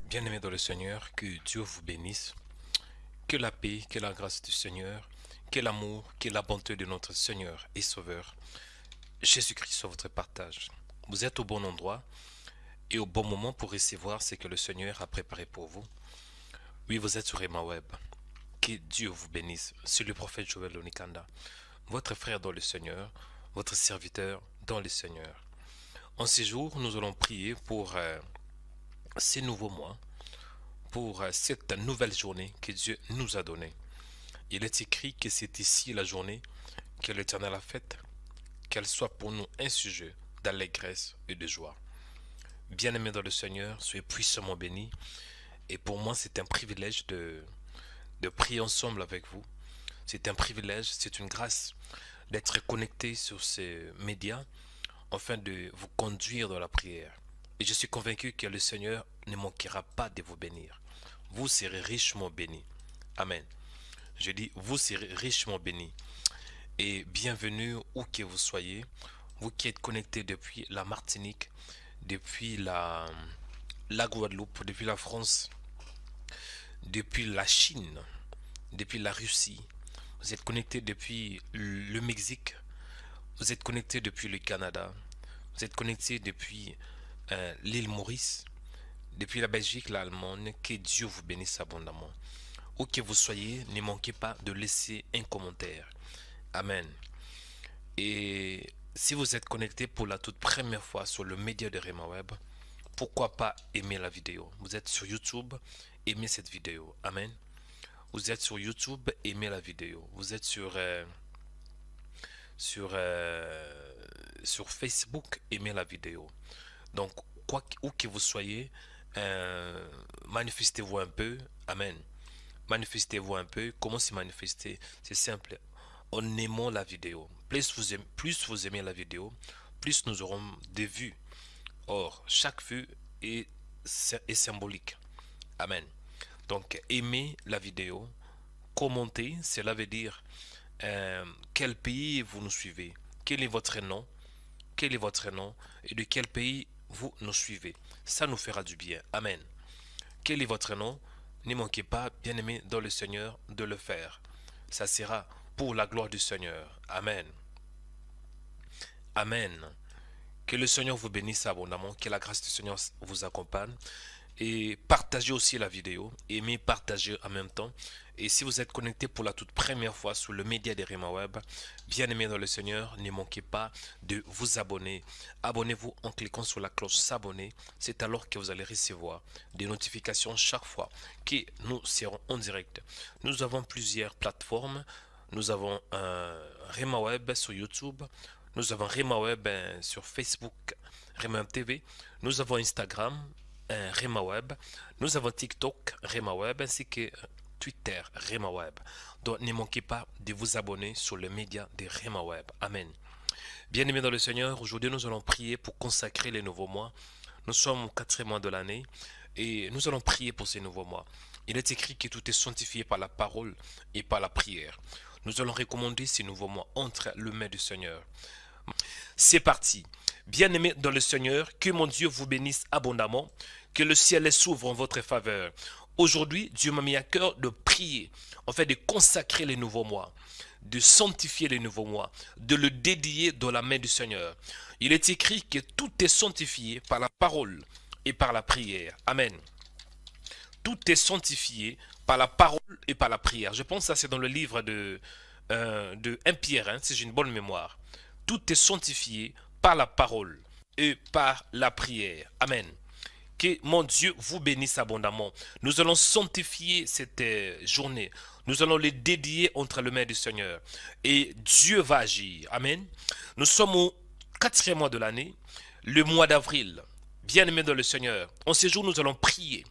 Bien-aimés dans le Seigneur, que Dieu vous bénisse, que la paix, que la grâce du Seigneur, que l'amour, que la bonté de notre Seigneur et Sauveur, Jésus-Christ soit votre partage. Vous êtes au bon endroit et au bon moment pour recevoir ce que le Seigneur a préparé pour vous. Oui, vous êtes sur Rema Web. Que Dieu vous bénisse. C'est le prophète Joël Onikanda, votre frère dans le Seigneur, votre serviteur dans le Seigneur. En ces jours, nous allons prier pour ces nouveaux mois, pour cette nouvelle journée que Dieu nous a donnée. Il est écrit que c'est ici la journée que l'Éternel a faite, qu'elle soit pour nous un sujet d'allégresse et de joie. Bien-aimés dans le Seigneur, soyez puissamment bénis. Et pour moi, c'est un privilège de prier ensemble avec vous. C'est un privilège, c'est une grâce d'être connecté sur ces médias afin de vous conduire dans la prière. Et je suis convaincu que le Seigneur ne manquera pas de vous bénir. Vous serez richement bénis. Amen. Je dis, vous serez richement bénis. Et bienvenue où que vous soyez, vous qui êtes connectés depuis la Martinique, depuis la Guadeloupe, depuis la France, depuis la Chine, depuis la Russie, vous êtes connectés depuis le Mexique, vous êtes connectés depuis le Canada, vous êtes connectés depuis l'île Maurice, depuis la Belgique, l'Allemagne. Que Dieu vous bénisse abondamment. Où que vous soyez, ne manquez pas de laisser un commentaire. Amen. Et si vous êtes connecté pour la toute première fois sur le média de Rema Web, pourquoi pas aimer la vidéo? Vous êtes sur YouTube, aimez cette vidéo. Amen. Vous êtes sur YouTube, aimez la vidéo. Vous êtes sur, sur Facebook, aimez la vidéo. Donc, où que vous soyez, manifestez-vous un peu. Amen. Manifestez-vous un peu. Comment se manifester? C'est simple. En aimant la vidéo. Plus vous aimez la vidéo, plus nous aurons des vues. Or, chaque vue est symbolique. Amen. Donc, aimez la vidéo. Commentez, cela veut dire quel pays vous nous suivez. Quel est votre nom? Quel est votre nom? Et de quel pays vous nous suivez? Ça nous fera du bien. Amen. Quel est votre nom? Ne manquez pas, bien-aimés dans le Seigneur, de le faire. Ça sera pour la gloire du Seigneur. Amen. Amen. Que le Seigneur vous bénisse abondamment, que la grâce du Seigneur vous accompagne. Et partagez aussi la vidéo, aimez, partagez en même temps. Et si vous êtes connecté pour la toute première fois sur le média de Rema Web, bien aimé dans le Seigneur, ne manquez pas de vous abonner. Abonnez-vous en cliquant sur la cloche s'abonner. C'est alors que vous allez recevoir des notifications chaque fois que nous serons en direct. Nous avons plusieurs plateformes. Nous avons Rema Web sur YouTube. Nous avons Rema Web sur Facebook, Rema TV. Nous avons Instagram, Rema Web. Nous avons TikTok, Rema Web, ainsi que Twitter, Rema Web. Donc ne manquez pas de vous abonner sur le média de Rema Web. Amen. Bien-aimés dans le Seigneur, aujourd'hui nous allons prier pour consacrer les nouveaux mois. Nous sommes au 4e mois de l'année et nous allons prier pour ces nouveaux mois. Il est écrit que tout est sanctifié par la parole et par la prière. Nous allons recommander ces nouveaux mois entre les mains du Seigneur. C'est parti. Bien-aimés dans le Seigneur, que mon Dieu vous bénisse abondamment, que le ciel s'ouvre en votre faveur. Aujourd'hui, Dieu m'a mis à cœur de prier, en fait de consacrer les nouveaux mois, de sanctifier les nouveaux mois, de le dédier dans la main du Seigneur. Il est écrit que tout est sanctifié par la parole et par la prière. Amen. Tout est sanctifié par la parole et par la prière. Je pense que ça c'est dans le livre de 1 Pierre, si j'ai une bonne mémoire. Tout est sanctifié par la parole et par la prière. Amen. Que mon Dieu vous bénisse abondamment. Nous allons sanctifier cette journée. Nous allons les dédier entre les mains du Seigneur. Et Dieu va agir. Amen. Nous sommes au 4e mois de l'année, le mois d'avril. Bien-aimés dans le Seigneur, en ce jour, nous allons prier.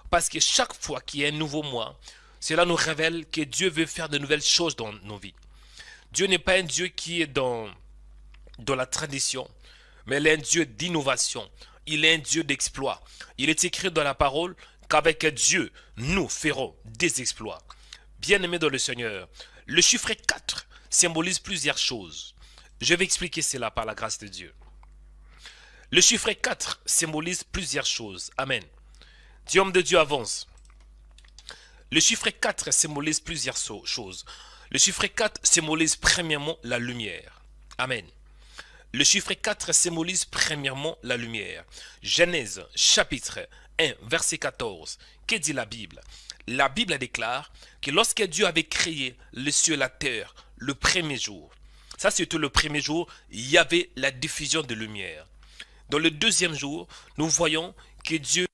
Parce que chaque fois qu'il y a un nouveau mois, cela nous révèle que Dieu veut faire de nouvelles choses dans nos vies. Dieu n'est pas un Dieu qui est dans la tradition, mais il est un Dieu d'innovation. Il est un Dieu d'exploit. Il est écrit dans la parole qu'avec Dieu, nous ferons des exploits. Bien-aimés dans le Seigneur, le chiffre 4 symbolise plusieurs choses. Je vais expliquer cela par la grâce de Dieu. Le chiffre 4 symbolise plusieurs choses. Amen. Dis homme de Dieu, avance. Le chiffre 4 symbolise plusieurs choses. Le chiffre 4 symbolise premièrement la lumière. Amen. Le chiffre 4 symbolise premièrement la lumière. Genèse chapitre 1 verset 14. Que dit la Bible? La Bible déclare que lorsque Dieu avait créé les cieux et la terre le premier jour, ça c'était le premier jour, il y avait la diffusion de lumière. Dans le deuxième jour, nous voyons que Dieu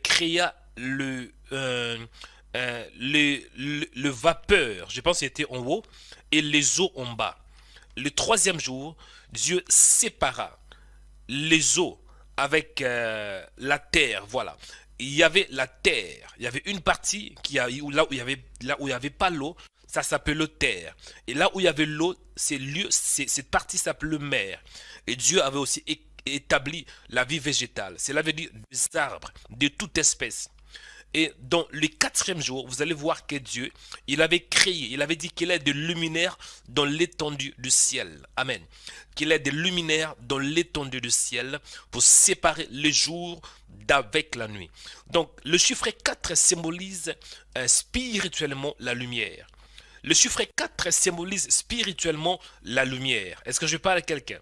créa le vapeur, je pense que c'était en haut, et les eaux en bas. Le troisième jour, Dieu sépara les eaux avec la terre, voilà. Il y avait la terre, il y avait une partie là où il y avait pas l'eau, ça s'appelle terre. Et là où il y avait l'eau, cette partie s'appelle mer. Et Dieu avait aussi établi la vie végétale. Cela veut dire des arbres de toute espèce. Et dans le quatrième jour, vous allez voir que Dieu, il avait créé, il avait dit qu'il y a des luminaires dans l'étendue du ciel. Amen. Qu'il y a des luminaires dans l'étendue du ciel pour séparer le jour d'avec la nuit. Donc, le chiffre 4 symbolise spirituellement la lumière. Le chiffre 4 symbolise spirituellement la lumière. Est-ce que je parle à quelqu'un?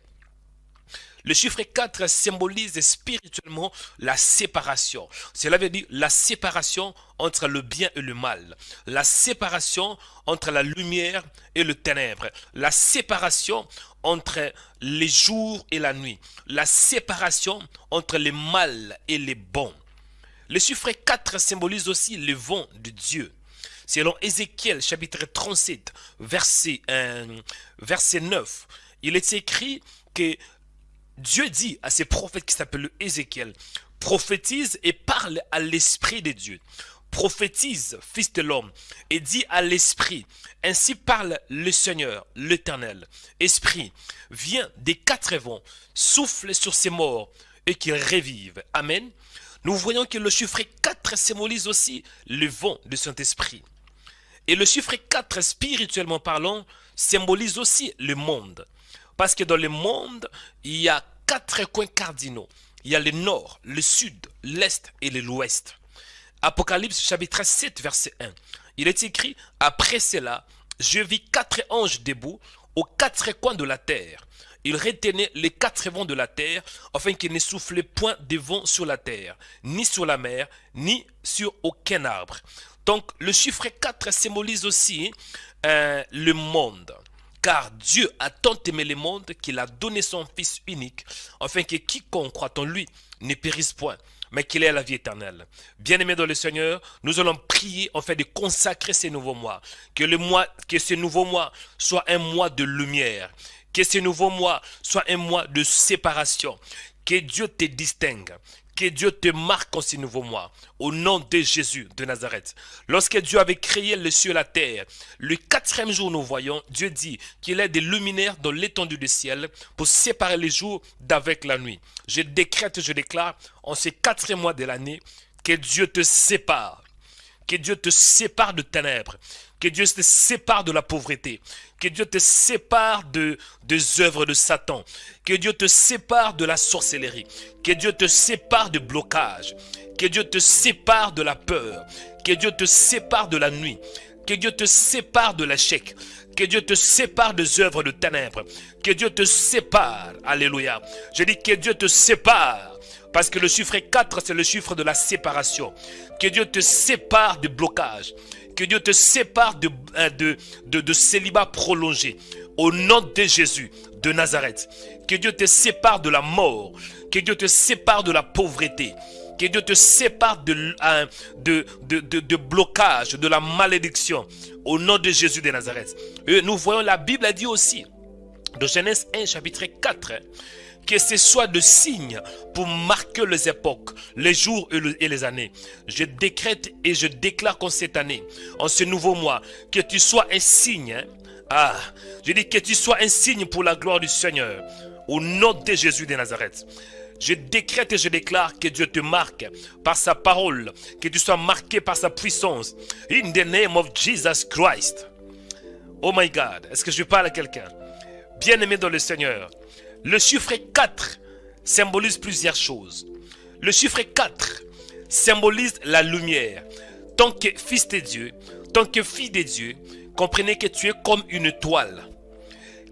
Le chiffre 4 symbolise spirituellement la séparation. Cela veut dire la séparation entre le bien et le mal. La séparation entre la lumière et le ténèbre. La séparation entre les jours et la nuit. La séparation entre les mal et les bons. Le chiffre 4 symbolise aussi le vent de Dieu. Selon Ézéchiel chapitre 37, verset 9, il est écrit que Dieu dit à ses prophètes qui s'appellent Ézéchiel, prophétise et parle à l'esprit de Dieu. Prophétise, fils de l'homme, et dit à l'esprit, ainsi parle le Seigneur, l'Éternel. Esprit, viens des quatre vents, souffle sur ces morts et qu'ils revivent. Amen. Nous voyons que le chiffre 4 symbolise aussi le vent de Saint-Esprit. Et le chiffre 4, spirituellement parlant, symbolise aussi le monde. Parce que dans le monde, il y a 4 coins cardinaux. Il y a le nord, le sud, l'est et l'ouest. Apocalypse chapitre 7, verset 1. Il est écrit, après cela, je vis 4 anges debout aux 4 coins de la terre. Ils retenaient les 4 vents de la terre, afin qu'il ne soufflait point de vent sur la terre, ni sur la mer, ni sur aucun arbre. Donc, le chiffre 4 symbolise aussi le monde. Car Dieu a tant aimé le monde qu'il a donné son Fils unique, afin que quiconque croit en lui ne périsse point, mais qu'il ait la vie éternelle. Bien-aimés dans le Seigneur, nous allons prier afin de consacrer ces nouveaux mois. Que ce nouveau mois soit un mois de lumière. Que ce nouveau mois soit un mois de séparation. Que Dieu te distingue. Que Dieu te marque en ce nouveau mois. Au nom de Jésus de Nazareth. Lorsque Dieu avait créé le ciel et la terre, le 4e jour, nous voyons, Dieu dit qu'il y a des luminaires dans l'étendue du ciel pour séparer les jours d'avec la nuit. Je décrète, je déclare, en ces 4 mois de l'année, que Dieu te sépare. Que Dieu te sépare de ténèbres. Que Dieu te sépare de la pauvreté. Que Dieu te sépare des œuvres de Satan. Que Dieu te sépare de la sorcellerie. Que Dieu te sépare de blocage. Que Dieu te sépare de la peur. Que Dieu te sépare de la nuit. Que Dieu te sépare de l'échec. Que Dieu te sépare des œuvres de ténèbres. Que Dieu te sépare. Alléluia. Je dis que Dieu te sépare. Parce que le chiffre 4, c'est le chiffre de la séparation. Que Dieu te sépare de blocage. Que Dieu te sépare de célibat prolongé. Au nom de Jésus de Nazareth. Que Dieu te sépare de la mort. Que Dieu te sépare de la pauvreté. Que Dieu te sépare de blocage, de la malédiction. Au nom de Jésus de Nazareth. Et nous voyons, la Bible a dit aussi, dans Genèse 1, chapitre 4, que ce soit de signes pour marquer les époques, les jours et les années. Je décrète et je déclare qu'en cette année, en ce nouveau mois, que tu sois un signe. Je dis que tu sois un signe pour la gloire du Seigneur. Au nom de Jésus de Nazareth. Je décrète et je déclare que Dieu te marque par sa parole, que tu sois marqué par sa puissance. In the name of Jesus Christ. Oh my God, est-ce que je parle à quelqu'un? Bien-aimé dans le Seigneur, le chiffre 4 symbolise plusieurs choses. Le chiffre 4 symbolise la lumière. Tant que fils de Dieu, tant que fille de Dieu, comprenez que tu es comme une étoile.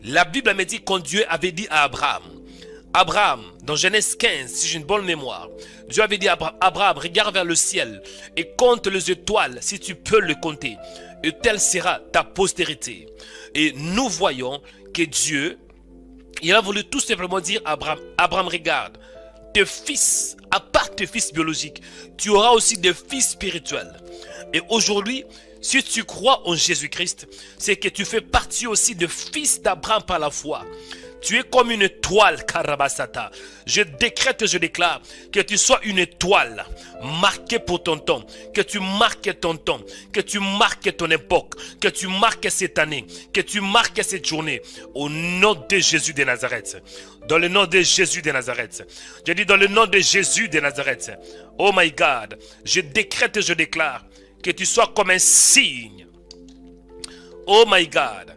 La Bible me dit quand Dieu avait dit à Abraham, Abraham, dans Genèse 15, si j'ai une bonne mémoire, Dieu avait dit à Abraham, regarde vers le ciel et compte les étoiles si tu peux le compter. Et telle sera ta postérité. Et nous voyons que Dieu, il a voulu tout simplement dire à Abraham, Abraham, regarde, tes fils, à part tes fils biologiques, tu auras aussi des fils spirituels. Et aujourd'hui, si tu crois en Jésus-Christ, c'est que tu fais partie aussi de fils d'Abraham par la foi. Tu es comme une étoile, Karabasata. Je décrète et je déclare que tu sois une étoile marquée pour ton temps, que tu marques ton temps, que tu marques ton époque, que tu marques cette année, que tu marques cette journée. Au nom de Jésus de Nazareth. Dans le nom de Jésus de Nazareth. Je dis dans le nom de Jésus de Nazareth. Oh my God. Je décrète et je déclare que tu sois comme un signe. Oh my God.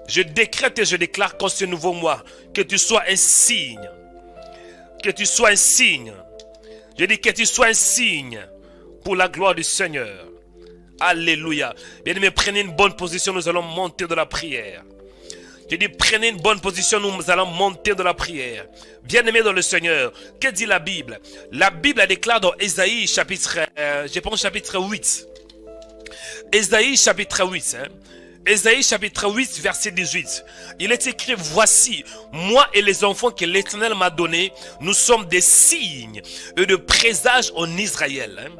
Je décrète et je déclare qu'en ce nouveau mois, que tu sois un signe. Que tu sois un signe. Je dis que tu sois un signe pour la gloire du Seigneur. Alléluia. Bien-aimés, prenez une bonne position, nous allons monter de la prière. Je dis, prenez une bonne position, nous allons monter de la prière. Bien-aimés dans le Seigneur, que dit la Bible? La Bible déclare dans Ésaïe chapitre, je pense chapitre 8. Ésaïe chapitre 8, Ésaïe chapitre 8 verset 18. Il est écrit, voici, moi et les enfants que l'Éternel m'a donnés, nous sommes des signes et de présages en Israël.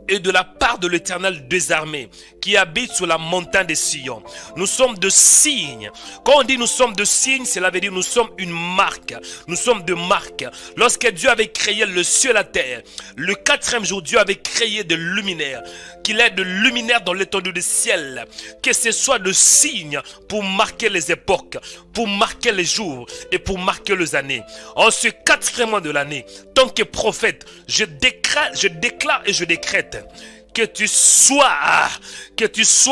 Et de la part de l'Éternel des armées qui habite sur la montagne de Sion. Nous sommes de signes. Quand on dit nous sommes de signes, cela veut dire nous sommes une marque. Nous sommes de marques. Lorsque Dieu avait créé le ciel et la terre, le quatrième jour, Dieu avait créé des luminaires. Qu'il ait de luminaires dans l'étendue du ciel. Que ce soit de signes pour marquer les époques, pour marquer les jours et pour marquer les années. En ce quatrième mois de l'année, tant que prophète, je déclare et je décrète que tu sois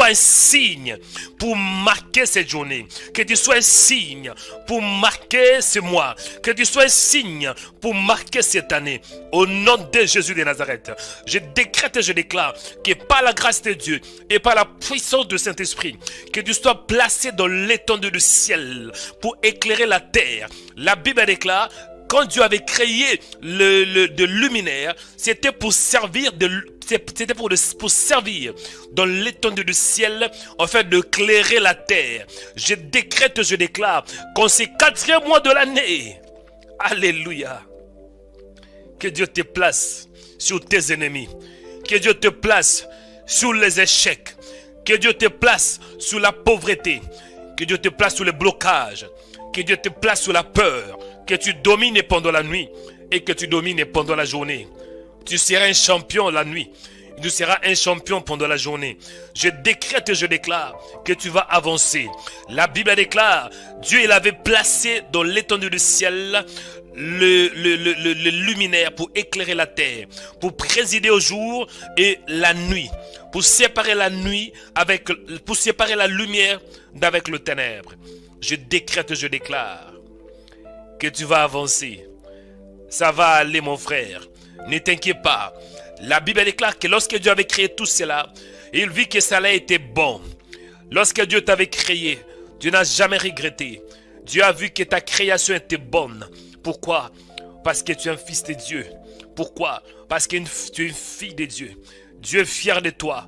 un signe pour marquer cette journée, que tu sois un signe pour marquer ce mois, que tu sois un signe pour marquer cette année. Au nom de Jésus de Nazareth, je décrète et je déclare que par la grâce de Dieu et par la puissance du Saint-Esprit, que tu sois placé dans l'étendue du ciel pour éclairer la terre. La Bible déclare, quand Dieu avait créé de luminaire, c'était pour servir pour servir dans l'étendue du ciel, en fait de clairer la terre. Je décrète, je déclare qu'en ces quatrième mois de l'année, alléluia, que Dieu te place sur tes ennemis, que Dieu te place sur les échecs, que Dieu te place sur la pauvreté, que Dieu te place sur les blocages, que Dieu te place sur la peur, que tu domines pendant la nuit et que tu domines pendant la journée. Tu seras un champion la nuit. Tu seras un champion pendant la journée. Je décrète et je déclare que tu vas avancer. La Bible déclare, Dieu il avait placé dans l'étendue du ciel le luminaire pour éclairer la terre, pour présider au jour et la nuit, pour séparer la nuit pour séparer la lumière d'avec le ténèbre. Je décrète et je déclare que tu vas avancer. Ça va aller, mon frère. Ne t'inquiète pas. La Bible déclare que lorsque Dieu avait créé tout cela, il vit que cela était bon. Lorsque Dieu t'avait créé, Dieu n'a jamais regretté. Dieu a vu que ta création était bonne. Pourquoi? Parce que tu es un fils de Dieu. Pourquoi? Parce que tu es une fille de Dieu. Dieu est fier de toi.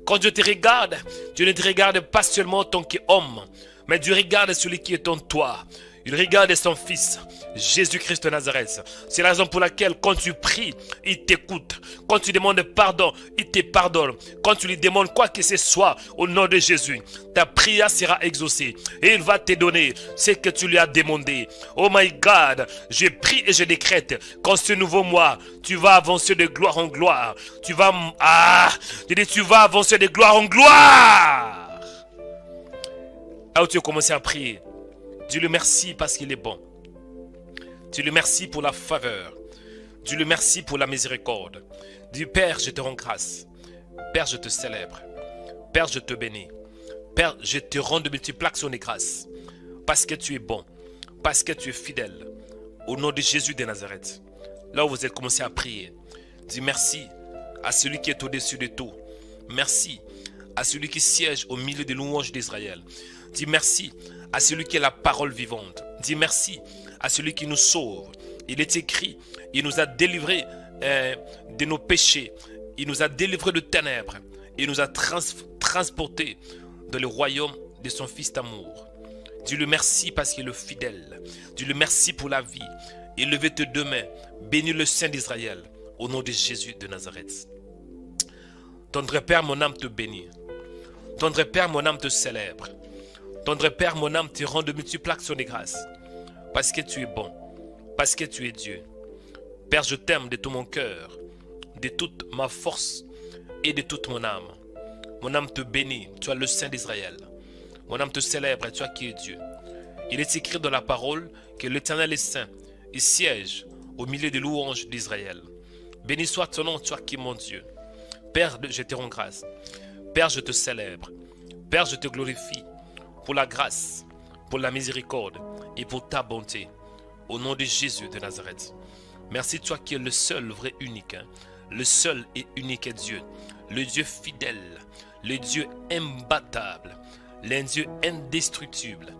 Quand Dieu te regarde, Dieu ne te regarde pas seulement en tant qu'homme, mais Dieu regarde celui qui est en toi. Il regarde son fils, Jésus-Christ de Nazareth. C'est la raison pour laquelle quand tu pries, il t'écoute. Quand tu demandes pardon, il te pardonne. Quand tu lui demandes quoi que ce soit au nom de Jésus, ta prière sera exaucée. Et il va te donner ce que tu lui as demandé. Oh my God, je prie et je décrète qu'en ce nouveau mois, tu vas avancer de gloire en gloire. Tu vas avancer de gloire en gloire. Alors tu as commencé à prier. Dis-le merci parce qu'il est bon. Dis-le merci pour la faveur. Dis-le merci pour la miséricorde. Dis, Père, je te rends grâce. Père, je te célèbre. Père, je te bénis. Père, je te rends de multiples actions de grâce. Parce que tu es bon. Parce que tu es fidèle. Au nom de Jésus de Nazareth. Là où vous êtes commencé à prier. Dis merci à celui qui est au-dessus de tout. Merci à celui qui siège au milieu des louanges d'Israël. Dis merci à celui qui est la parole vivante. Dis merci à celui qui nous sauve. Il est écrit, il nous a délivrés de nos péchés. Il nous a délivrés de ténèbres. Il nous a transportés dans le royaume de son Fils d'amour. Dis-le merci parce qu'il est fidèle. Dis-le merci pour la vie. Élevez tes deux mains. Bénis le Saint d'Israël. Au nom de Jésus de Nazareth. Tendre Père, mon âme te bénit. Tendre Père, mon âme te célèbre. Tendre Père, mon âme te rend de multiples actions de grâce. Parce que tu es bon. Parce que tu es Dieu. Père, je t'aime de tout mon cœur, de toute ma force et de toute mon âme. Mon âme te bénit, tu es le Saint d'Israël. Mon âme te célèbre, tu es qui est Dieu. Il est écrit dans la parole que l'Éternel est saint. Il siège au milieu des louanges d'Israël. Béni soit ton nom, tu es qui est mon Dieu. Père, je te rends grâce. Père, je te célèbre. Père, je te glorifie pour la grâce, pour la miséricorde et pour ta bonté. Au nom de Jésus de Nazareth. Merci toi qui es le seul vrai unique. Le seul et unique Dieu. Le Dieu fidèle. Le Dieu imbattable. Le Dieu indestructible.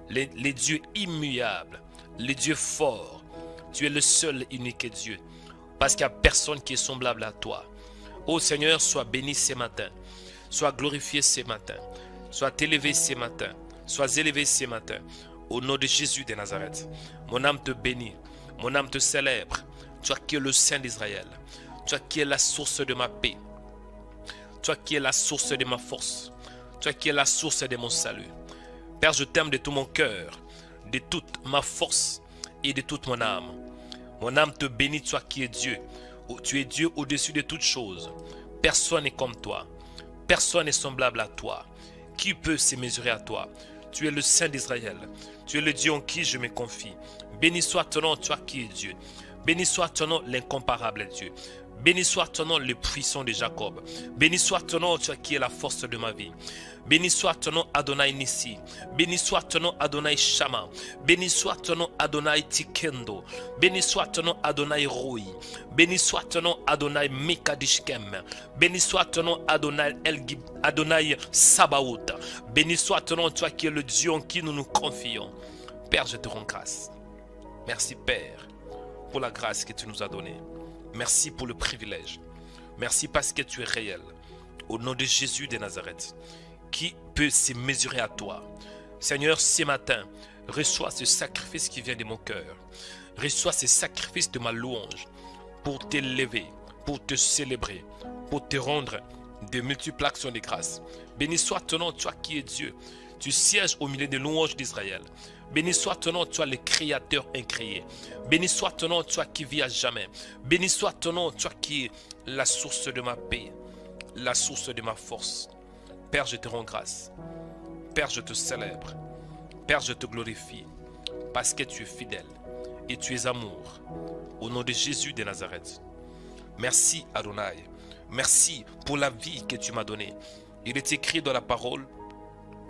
Le Dieu immuable. Le Dieu fort. Tu es le seul et unique Dieu. Parce qu'il n'y a personne qui est semblable à toi. Ô Seigneur, sois béni ce matin. Sois glorifié ce matin. Sois élevé ce matin. Sois élevé ce matin. Au nom de Jésus de Nazareth. Mon âme te bénit. Mon âme te célèbre. Toi qui es le Saint d'Israël. Toi qui es la source de ma paix. Toi qui es la source de ma force. Toi qui es la source de mon salut. Père, je t'aime de tout mon cœur, de toute ma force et de toute mon âme. Mon âme te bénit, toi qui es Dieu. Tu es Dieu au-dessus de toutes choses. Personne n'est comme toi. Personne n'est semblable à toi. Qui peut se mesurer à toi? Tu es le Saint d'Israël. Tu es le Dieu en qui je me confie. Béni soit ton nom, toi qui es Dieu. Béni soit ton nom, l'incomparable Dieu. Béni soit ton nom, le puissant de Jacob. Béni soit ton nom, toi qui es la force de ma vie. Béni soit ton nom, Adonai Nissi. Béni soit ton nom, Adonai Shama. Béni soit ton nom, Adonai Tikendo. Béni soit ton nom, Adonai Roi. Béni soit ton nom, Adonai Mekadishkem. Béni soit ton nom, Adonai Sabaoth. Béni soit ton nom, toi qui es le Dieu en qui nous nous confions. Père, je te rends grâce. Merci Père pour la grâce que tu nous as donnée. Merci pour le privilège. Merci parce que tu es réel. Au nom de Jésus de Nazareth. Qui peut se mesurer à toi? Seigneur, ce matin, reçois ce sacrifice qui vient de mon cœur. Reçois ce sacrifice de ma louange pour t'élever, pour te célébrer, pour te rendre de multiples actions de grâce. Béni soit ton nom, toi qui es Dieu. Tu sièges au milieu des louanges d'Israël. Béni soit ton nom, toi le Créateur incréé. Béni soit ton nom, toi qui vis à jamais. Béni soit ton nom, toi qui es la source de ma paix, la source de ma force. Père, je te rends grâce. Père, je te célèbre. Père, je te glorifie. Parce que tu es fidèle et tu es amour. Au nom de Jésus de Nazareth. Merci Adonai. Merci pour la vie que tu m'as donnée. Il est écrit dans la parole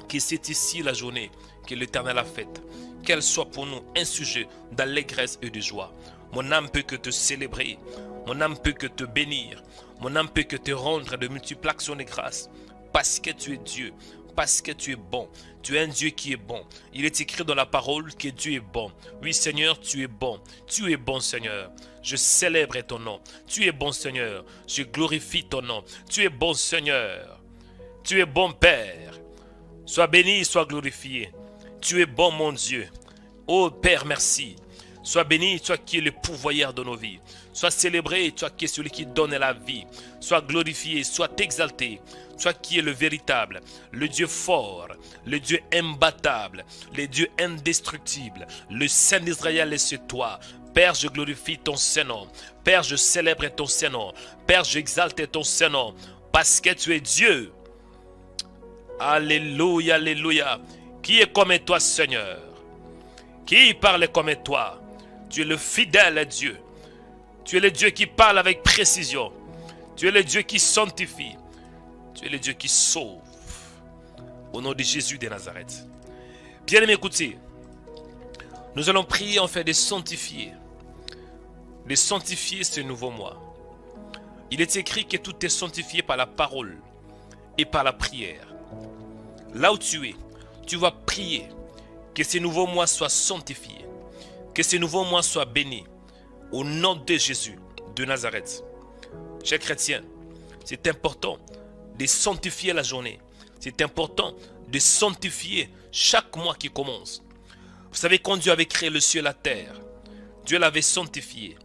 que c'est ici la journée que l'Éternel a faite. Qu'elle soit pour nous un sujet d'allégresse et de joie. Mon âme peut que te célébrer. Mon âme peut que te bénir. Mon âme peut que te rendre de multiples actions de grâce. Parce que tu es Dieu. Parce que tu es bon. Tu es un Dieu qui est bon. Il est écrit dans la parole que Dieu est bon. Oui Seigneur, tu es bon. Tu es bon Seigneur. Je célèbre ton nom. Tu es bon Seigneur. Je glorifie ton nom. Tu es bon Seigneur. Tu es bon Père. Sois béni, sois glorifié. Tu es bon mon Dieu. Oh Père, merci. Sois béni, toi qui es le pourvoyeur de nos vies. Sois célébré, toi qui es celui qui donne la vie. Sois glorifié, sois exalté. Toi qui es le véritable, le Dieu fort, le Dieu imbattable, le Dieu indestructible. Le Saint d'Israël est sur toi. Père, je glorifie ton Saint-Nom. Père, je célèbre ton Saint-Nom. Père, j'exalte ton Saint-Nom. Parce que tu es Dieu. Alléluia, alléluia. Qui est comme toi, Seigneur? Qui parle comme toi? Tu es le fidèle Dieu. Tu es le Dieu qui parle avec précision. Tu es le Dieu qui sanctifie. Tu es le Dieu qui sauve. Au nom de Jésus de Nazareth. Bien-aimés, écoutez. Nous allons prier en fait de sanctifier. De sanctifier ce nouveau mois. Il est écrit que tout est sanctifié par la parole et par la prière. Là où tu es, tu vas prier que ce nouveau mois soit sanctifié, que ce nouveau mois soit béni, au nom de Jésus de Nazareth. Chers chrétiens, c'est important de sanctifier la journée. C'est important de sanctifier chaque mois qui commence. Vous savez, quand Dieu avait créé le ciel et la terre, Dieu l'avait sanctifié,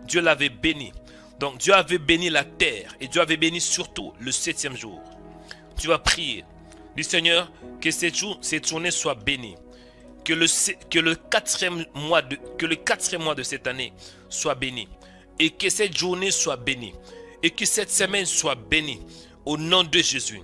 Dieu l'avait béni. Donc Dieu avait béni la terre et Dieu avait béni surtout le 7e jour. Tu vas prier. Dis Seigneur, que cette journée soit bénie. Que le quatrième mois de cette année soit béni. Et que cette journée soit bénie. Et que cette semaine soit bénie. Au nom de Jésus.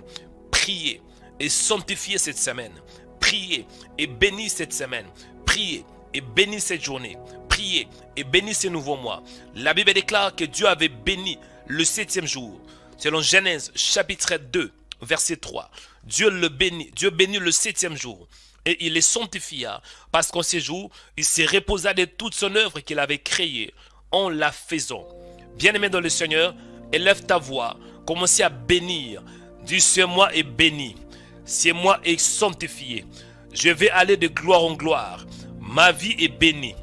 Priez et sanctifiez cette semaine. Priez et bénis cette semaine. Priez et bénis cette journée. Priez et bénis ce nouveau mois. La Bible déclare que Dieu avait béni le 7e jour. Selon Genèse chapitre 2, verset 3. Dieu bénit le 7e jour. Et il les sanctifia parce qu'en ces jours, il se reposa de toute son œuvre qu'il avait créée en la faisant. Bien-aimé dans le Seigneur, élève ta voix, commencez à bénir. Dis, ce mois est béni, ce mois est sanctifié. Je vais aller de gloire en gloire. Ma vie est bénie,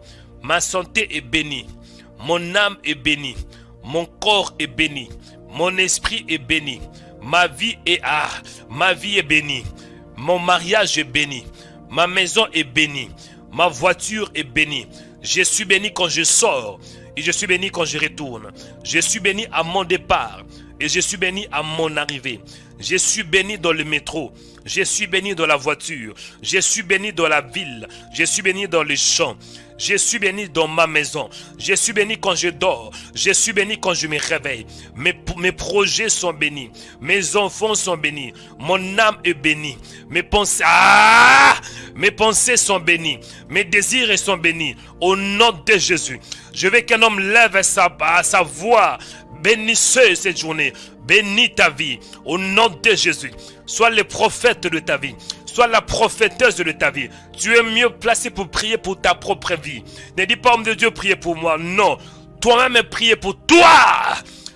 ma santé est bénie, mon âme est bénie, mon corps est béni, mon esprit est béni. Ma vie est bénie. Mon mariage est béni. Ma maison est bénie. Ma voiture est bénie. Je suis béni quand je sors. Et je suis béni quand je retourne. Je suis béni à mon départ. Et je suis béni à mon arrivée. Je suis béni dans le métro. Je suis béni dans la voiture. Je suis béni dans la ville. Je suis béni dans les champs. Je suis béni dans ma maison. Je suis béni quand je dors. Je suis béni quand je me réveille. Mes projets sont bénis. Mes enfants sont bénis. Mon âme est bénie. Mes pensées sont bénies. Mes désirs sont bénis. Au nom de Jésus. Je veux qu'un homme lève sa voix. Bénissez cette journée. Bénis ta vie. Au nom de Jésus. Sois le prophète de ta vie. Sois la prophéteuse de ta vie. Tu es mieux placé pour prier pour ta propre vie. Ne dis pas, homme de Dieu, priez pour moi. Non. Toi-même, priez pour toi.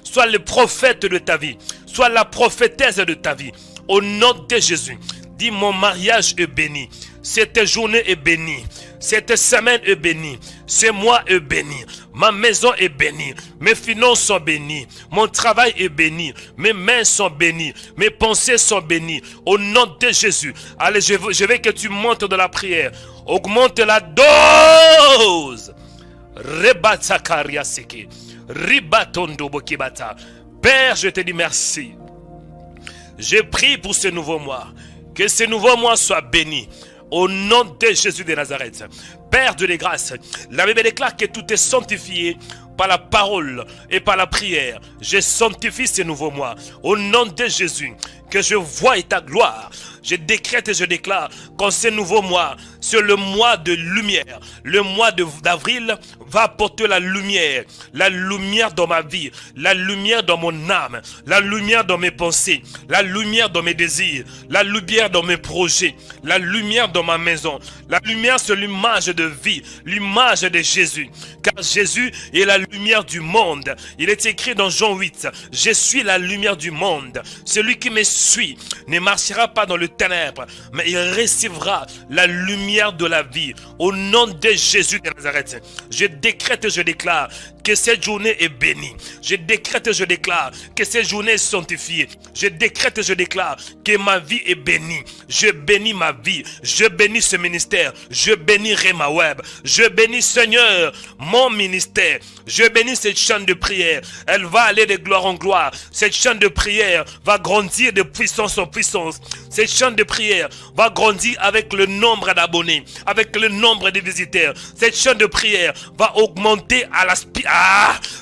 Sois le prophète de ta vie. Sois la prophétesse de ta vie. Au nom de Jésus. Dis, mon mariage est béni. Cette journée est bénie. Cette semaine est bénie. Ce mois est béni. Ma maison est bénie. Mes finances sont bénies. Mon travail est béni. Mes mains sont bénies. Mes pensées sont bénies. Au nom de Jésus. Allez, je veux que tu montes dans la prière. Augmente la dose. Père, je te dis merci. Je prie pour ce nouveau mois. Que ce nouveau mois soit béni. Au nom de Jésus de Nazareth. Père de les grâces, la Bible déclare que tout est sanctifié par la parole et par la prière. Je sanctifie ce nouveau mois. Au nom de Jésus, que je voie ta gloire. Je décrète et je déclare qu'en ce nouveau mois, c'est le mois de lumière. Le mois d'avril va apporter la lumière dans ma vie, la lumière dans mon âme, la lumière dans mes pensées, la lumière dans mes désirs, la lumière dans mes projets, la lumière dans ma maison. La lumière, c'est l'image de vie, l'image de Jésus. Car Jésus est la lumière du monde. Il est écrit dans Jean 8, je suis la lumière du monde. Celui qui me suit ne marchera pas dans le ténèbres, mais il recevra la lumière de la vie. Au nom de Jésus de Nazareth, je décrète et je déclare que cette journée est bénie. Je décrète et je déclare que cette journée est sanctifiée. Je décrète et je déclare que ma vie est bénie. Je bénis ma vie. Je bénis ce ministère. Je bénis Rema Web. Je bénis, Seigneur, mon ministère. Je bénis cette chaîne de prière. Elle va aller de gloire en gloire. Cette chaîne de prière va grandir de puissance en puissance. Cette chaîne de prière va grandir avec le nombre d'abonnés, avec le nombre de visiteurs. Cette chaîne de prière va augmenter à la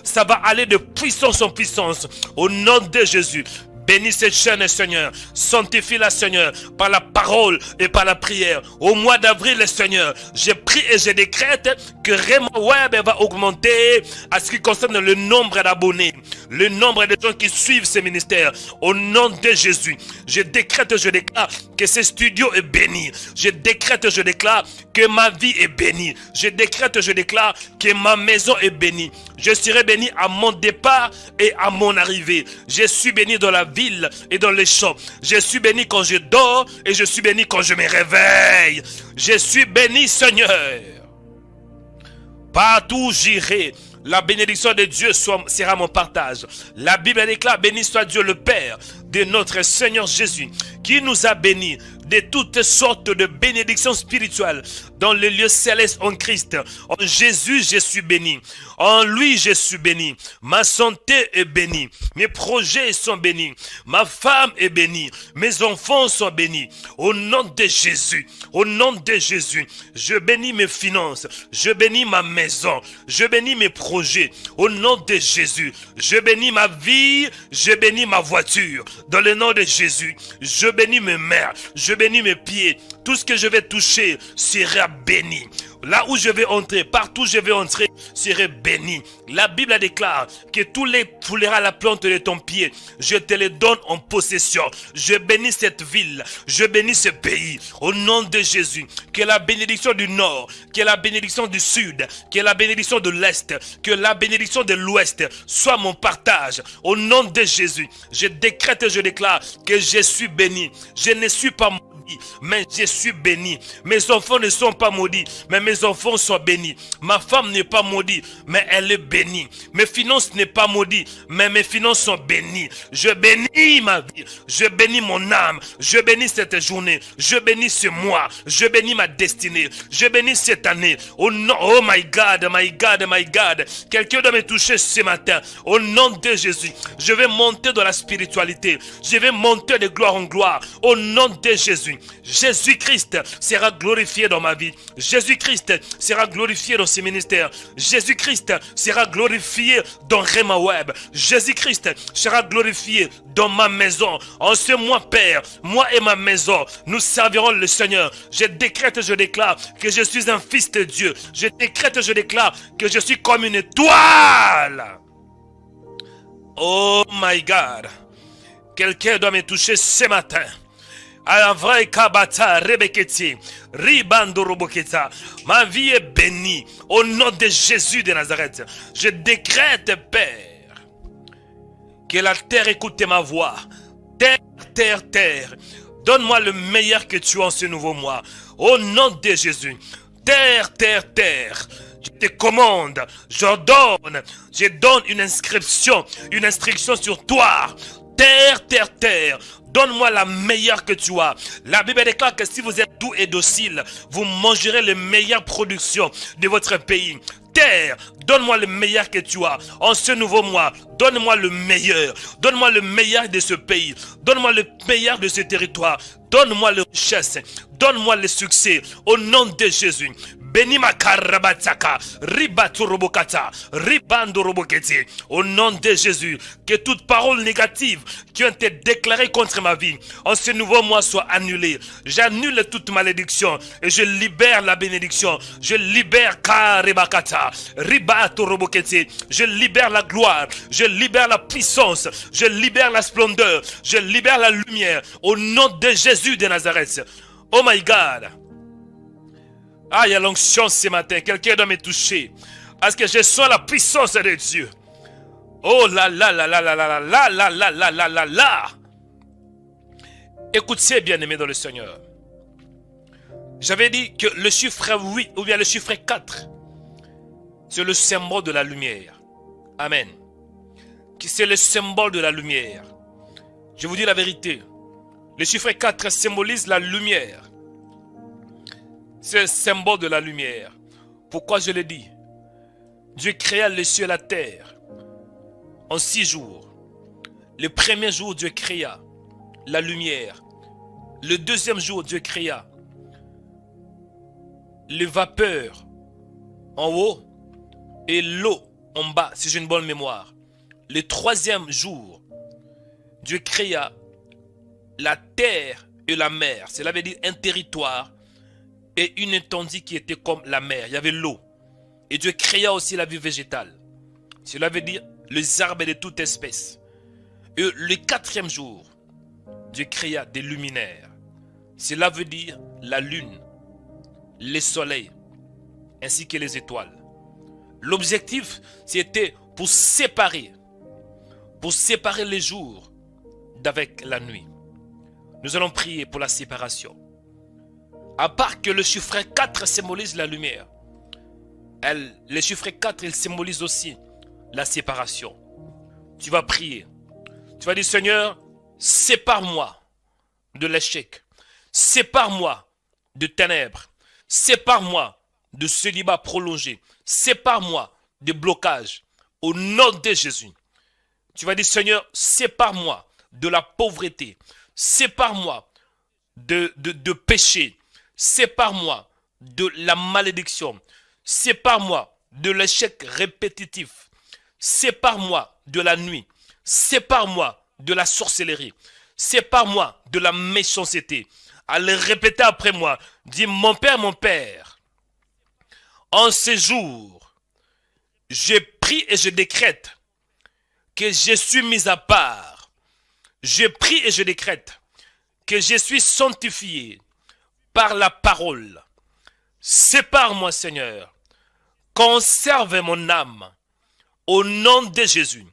ça va aller de puissance en puissance. Au nom de Jésus. Bénis cette chaîne, Seigneur. Sanctifie-la, Seigneur, par la parole et par la prière. Au mois d'avril, Seigneur, je prie et je décrète que Rema Web va augmenter à ce qui concerne le nombre d'abonnés, le nombre de gens qui suivent ce ministère. Au nom de Jésus, je décrète et je déclare que ce studio est béni. Je décrète et je déclare que ma vie est bénie. Je décrète, je déclare que ma maison est bénie. Je serai béni à mon départ et à mon arrivée. Je suis béni dans la ville et dans les champs. Je suis béni quand je dors et je suis béni quand je me réveille. Je suis béni, Seigneur. Partout où j'irai, la bénédiction de Dieu sera mon partage. La Bible déclare, béni soit Dieu le Père de notre Seigneur Jésus, qui nous a bénis de toutes sortes de bénédictions spirituelles dans les lieux célestes en Christ. En Jésus, je suis béni. En lui, je suis béni. Ma santé est bénie. Mes projets sont bénis. Ma femme est bénie. Mes enfants sont bénis. Au nom de Jésus, au nom de Jésus, je bénis mes finances. Je bénis ma maison. Je bénis mes projets. Au nom de Jésus, je bénis ma vie. Je bénis ma voiture. Dans le nom de Jésus, je bénis mes mains. Je bénis mes pieds. Tout ce que je vais toucher sera béni. Là où je vais entrer, partout où je vais entrer, serai béni. La Bible déclare que tous les foulera à la plante de ton pied, je te les donne en possession. Je bénis cette ville, je bénis ce pays. Au nom de Jésus, que la bénédiction du nord, que la bénédiction du sud, que la bénédiction de l'est, que la bénédiction de l'ouest soit mon partage. Au nom de Jésus, je décrète et je déclare que je suis béni. Je ne suis pas maudit, mais je suis béni. Mes enfants ne sont pas maudits, mais mes enfants sont bénis. Ma femme n'est pas maudite, mais elle est bénie. Mes finances n'est pas maudites, mais mes finances sont bénies. Je bénis ma vie, je bénis mon âme, je bénis cette journée, je bénis ce mois, je bénis ma destinée, je bénis cette année. Oh non, oh my God, my God, my God. Quelqu'un doit me toucher ce matin. Au nom de Jésus, je vais monter dans la spiritualité. Je vais monter de gloire en gloire. Au nom de Jésus. Jésus-Christ sera glorifié dans ma vie. Jésus-Christ sera glorifié dans ses ministères. Jésus-Christ sera glorifié dans Rema Web. Jésus-Christ sera glorifié dans ma maison. En ce mois, Père, moi et ma maison, nous servirons le Seigneur. Je décrète, je déclare que je suis un fils de Dieu. Je décrète, je déclare que je suis comme une étoile. Oh my God. Quelqu'un doit me toucher ce matin. Ma vie est bénie au nom de Jésus de Nazareth. Je décrète, Père, que la terre écoute ma voix. Terre, terre, terre, donne-moi le meilleur que tu as en ce nouveau mois. Au nom de Jésus. Terre, terre, terre, je te commande, j'ordonne, je donne une instruction sur toi. Terre, terre, terre, donne-moi la meilleure que tu as. La Bible déclare que si vous êtes doux et docile, vous mangerez les meilleures productions de votre pays. Terre, donne-moi le meilleur que tu as. En ce nouveau mois, donne-moi le meilleur. Donne-moi le meilleur de ce pays. Donne-moi le meilleur de ce territoire. Donne-moi la richesse. Donne-moi le succès. Au nom de Jésus. Béni ma karabataka, ribaturobokata, ribandoroboketi. Au nom de Jésus, que toute parole négative qui ont été déclarée contre ma vie, en ce nouveau mois soit annulée. J'annule toute malédiction et je libère la bénédiction. Je libère karibakata, ribaturoboketi. Je libère la gloire, je libère la puissance, je libère la splendeur, je libère la lumière. Au nom de Jésus de Nazareth. Oh my God. Ah, il y a l'onction ce matin. Quelqu'un doit me toucher. Parce que je sens la puissance de Dieu. Oh là là là là là là là là là là là là là. Écoutez, bien-aimés dans le Seigneur. J'avais dit que le chiffre 8 ou bien le chiffre 4, c'est le symbole de la lumière. Amen. C'est le symbole de la lumière. Je vous dis la vérité. Le chiffre 4 symbolise la lumière. C'est le symbole de la lumière. Pourquoi je le dis? Dieu créa les cieux et la terre en 6 jours. Le premier jour, Dieu créa la lumière. Le deuxième jour, Dieu créa les vapeurs en haut et l'eau en bas, si j'ai une bonne mémoire. Le troisième jour, Dieu créa la terre et la mer. Cela veut dire un territoire et une étendue qui était comme la mer. Il y avait l'eau. Et Dieu créa aussi la vie végétale. Cela veut dire les arbres de toute espèce. Et le quatrième jour, Dieu créa des luminaires. Cela veut dire la lune, les soleils ainsi que les étoiles. L'objectif, c'était pour séparer les jours d'avec la nuit. Nous allons prier pour la séparation. À part que le chiffre 4 symbolise la lumière, le chiffre 4, il symbolise aussi la séparation. Tu vas prier. Tu vas dire, Seigneur, sépare-moi de l'échec. Sépare-moi de ténèbres. Sépare-moi de célibat prolongé. Sépare-moi de blocage. Au nom de Jésus. Tu vas dire, Seigneur, sépare-moi de la pauvreté. Sépare-moi de péché. Sépare-moi de la malédiction. Sépare-moi de l'échec répétitif. Sépare-moi de la nuit. Sépare-moi de la sorcellerie. Sépare-moi de la méchanceté. Allez répéter après moi. Dis, mon Père, en ces jours, je prie et je décrète que je suis mis à part. Je prie et je décrète que je suis sanctifié par la parole. Sépare-moi, Seigneur. Conserve mon âme au nom de Jésus.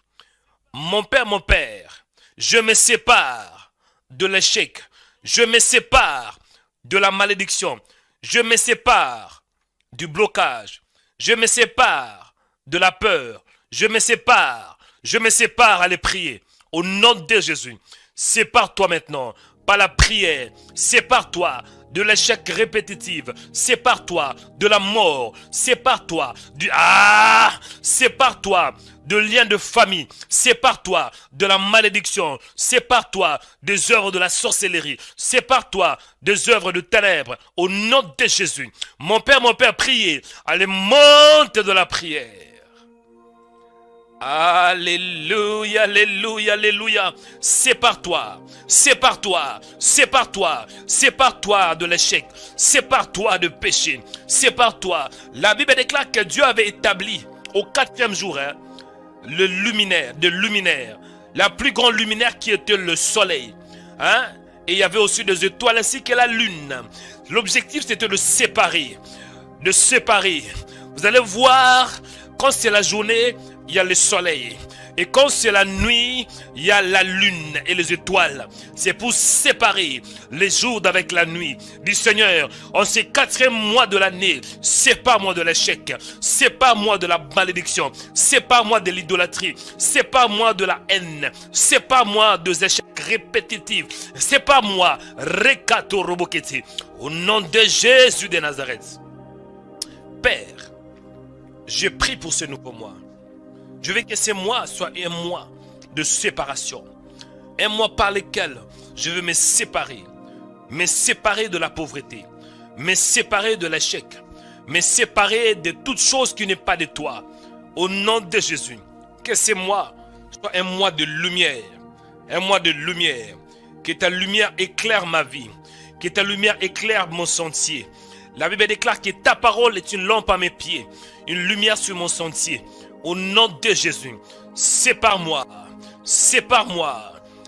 Mon Père, je me sépare de l'échec. Je me sépare de la malédiction. Je me sépare du blocage. Je me sépare de la peur. Je me sépare à les prier. Au nom de Jésus, sépare-toi maintenant par la prière. Sépare-toi de l'échec répétitif. Sépare-toi de la mort. Sépare-toi sépare-toi de liens de famille. Sépare-toi de la malédiction. Sépare-toi des œuvres de la sorcellerie. Sépare-toi des œuvres de ténèbres. Au nom de Jésus. Mon Père, priez. Allez, monte de la prière. Alléluia, alléluia, alléluia. Sépare-toi, sépare-toi, sépare-toi, sépare-toi de l'échec, sépare-toi de péché, sépare-toi. La Bible déclare que Dieu avait établi au 4e jour le luminaire, la plus grande luminaire qui était le soleil. Et il y avait aussi des étoiles ainsi que la lune. L'objectif c'était de séparer, Vous allez voir, quand c'est la journée, il y a le soleil. Et quand c'est la nuit, il y a la lune et les étoiles. C'est pour séparer les jours d'avec la nuit. Dis Seigneur, en ces 4e mois de l'année, sépare-moi de l'échec. Sépare-moi de la malédiction. Sépare-moi de l'idolâtrie. Sépare-moi de la haine. Sépare-moi des échecs répétitifs. Sépare-moi. Rekato roboketi. Au nom de Jésus de Nazareth. Père, je prie pour ce nouveau mois. Je veux que ce mois soit un mois de séparation. Un mois par lequel je veux me séparer de la pauvreté, me séparer de l'échec, me séparer de toute chose qui n'est pas de toi. Au nom de Jésus, que ce mois soit un mois de lumière, que ta lumière éclaire ma vie, que ta lumière éclaire mon sentier. La Bible déclare que ta parole est une lampe à mes pieds, une lumière sur mon sentier. Au nom de Jésus, sépare-moi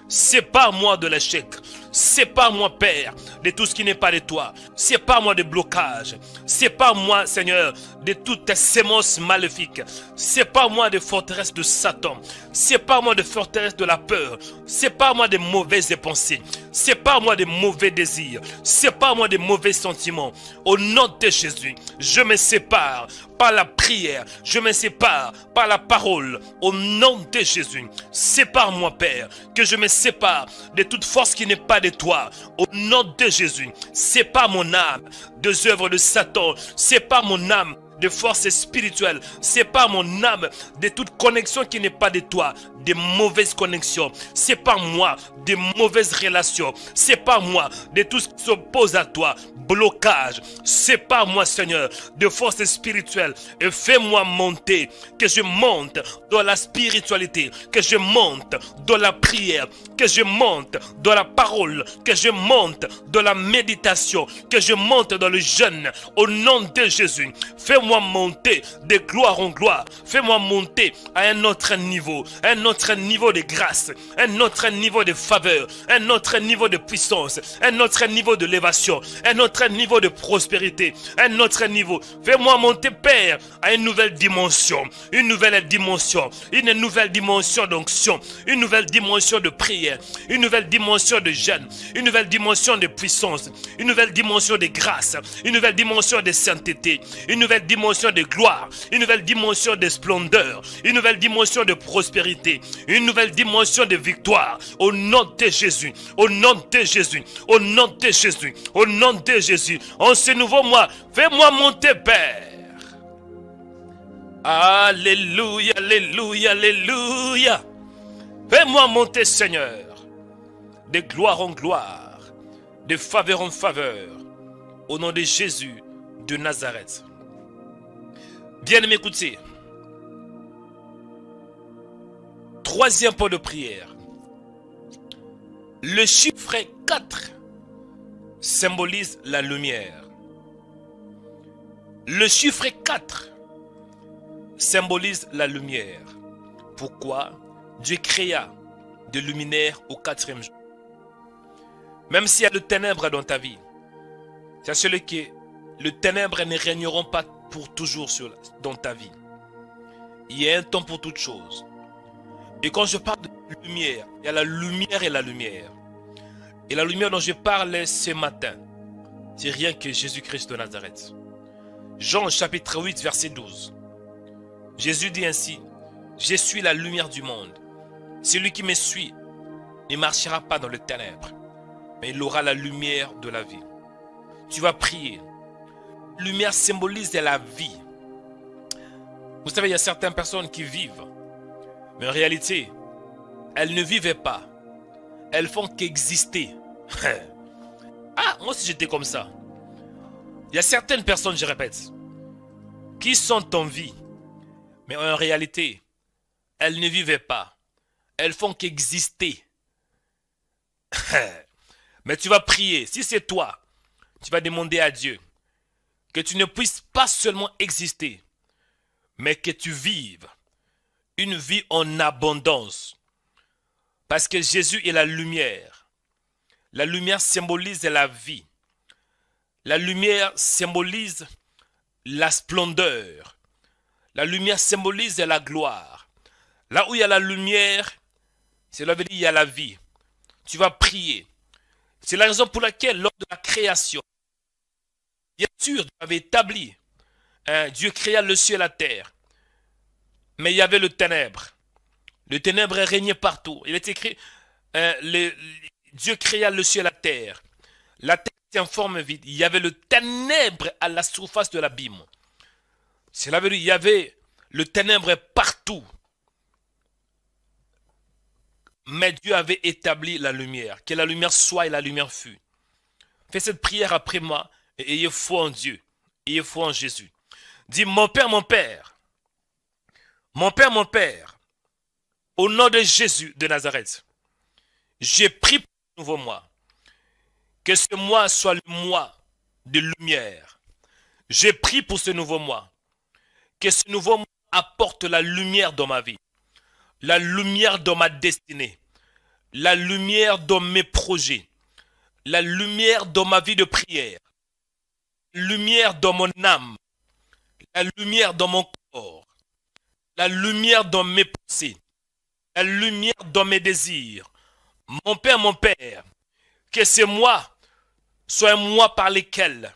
de l'échec. Sépare-moi, Père, de tout ce qui n'est pas de toi. Sépare-moi des blocages. Sépare-moi, Seigneur, de toutes tes sémences maléfiques. Sépare-moi des forteresses de Satan. Sépare-moi des forteresses de la peur. Sépare-moi des mauvaises pensées. Sépare-moi des mauvais désirs. Sépare-moi des mauvais sentiments. Au nom de Jésus, je me sépare par la prière. Je me sépare par la parole. Au nom de Jésus, sépare-moi, Père, que je me sépare de toute force qui n'est pas de toi. Au nom de Jésus, sépare mon âme des œuvres de Satan. Sépare mon âme de forces spirituelles. Sépare mon âme de toute connexion qui n'est pas de toi, des mauvaises connexions. Sépare-moi des mauvaises relations. Sépare-moi de tout ce qui s'oppose à toi. Blocage. Sépare-moi, Seigneur, de forces spirituelles et fais-moi monter, que je monte dans la spiritualité, que je monte dans la prière, que je monte dans la parole, que je monte dans la méditation, que je monte dans le jeûne. Au nom de Jésus, fais-moi Fais-moi monter de gloire en gloire. Fais-moi monter à un autre niveau de grâce, un autre niveau de faveur, un autre niveau de puissance, un autre niveau de l'élévation, un autre niveau de prospérité, un autre niveau. Fais-moi monter, Père, à une nouvelle dimension d'onction, une nouvelle dimension de prière, une nouvelle dimension de jeûne, une nouvelle dimension de puissance, une nouvelle dimension de grâce, une nouvelle dimension de sainteté, une nouvelle dimension de gloire, une nouvelle dimension de splendeur, une nouvelle dimension de prospérité, une nouvelle dimension de victoire. Au nom de Jésus, au nom de Jésus, au nom de Jésus, au nom de Jésus. En ce nouveau mois, fais-moi monter, Père. Alléluia, alléluia, alléluia. Fais-moi monter, Seigneur, de gloire en gloire, de faveur en faveur, au nom de Jésus de Nazareth. Bien-aimés, écoutez. Troisième point de prière. Le chiffre 4 symbolise la lumière. Le chiffre 4 symbolise la lumière. Pourquoi? Dieu créa des luminaires au 4e jour. Même s'il y a le ténèbre dans ta vie, sachez-le que les ténèbres ne régneront pas pour toujours dans ta vie. Il y a un temps pour toutes choses. Et quand je parle de lumière, il y a la lumière et la lumière. Et la lumière dont je parle ce matin, c'est rien que Jésus-Christ de Nazareth. Jean chapitre 8 verset 12. Jésus dit ainsi: je suis la lumière du monde. Celui qui me suit ne marchera pas dans les ténèbres, mais il aura la lumière de la vie. Tu vas prier. Lumière symbolise la vie. Vous savez, il y a certaines personnes qui vivent, mais en réalité, elles ne vivaient pas. Elles font qu'exister. Ah, moi aussi j'étais comme ça. Il y a certaines personnes, je répète, qui sont en vie, mais en réalité, elles ne vivaient pas. Elles font qu'exister. Mais tu vas prier. Si c'est toi, tu vas demander à Dieu que tu ne puisses pas seulement exister, mais que tu vives une vie en abondance. Parce que Jésus est la lumière. La lumière symbolise la vie. La lumière symbolise la splendeur. La lumière symbolise la gloire. Là où il y a la lumière, cela veut dire qu'il y a la vie. Tu vas prier. C'est la raison pour laquelle, lors de la création, bien sûr, Dieu avait établi, Dieu créa le ciel et la terre. Mais il y avait le ténèbre. Le ténèbre régnait partout. Il est écrit, Dieu créa le ciel et la terre. La terre était en forme vide. Il y avait le ténèbre à la surface de l'abîme. Cela veut dire qu'il y avait le ténèbre partout. Mais Dieu avait établi la lumière. Que la lumière soit et la lumière fut. Fais cette prière après moi et ayez foi en Dieu. Ayez foi en Jésus. Dis, mon Père, mon Père. Mon Père, mon Père. Au nom de Jésus de Nazareth. J'ai pris pour ce nouveau mois. Que ce mois soit le mois de lumière. J'ai pris pour ce nouveau mois. Que ce nouveau mois apporte la lumière dans ma vie. La lumière dans ma destinée, la lumière dans mes projets, la lumière dans ma vie de prière, la lumière dans mon âme, la lumière dans mon corps, la lumière dans mes pensées, la lumière dans mes désirs. Mon Père, que ce mois soit un mois par lequel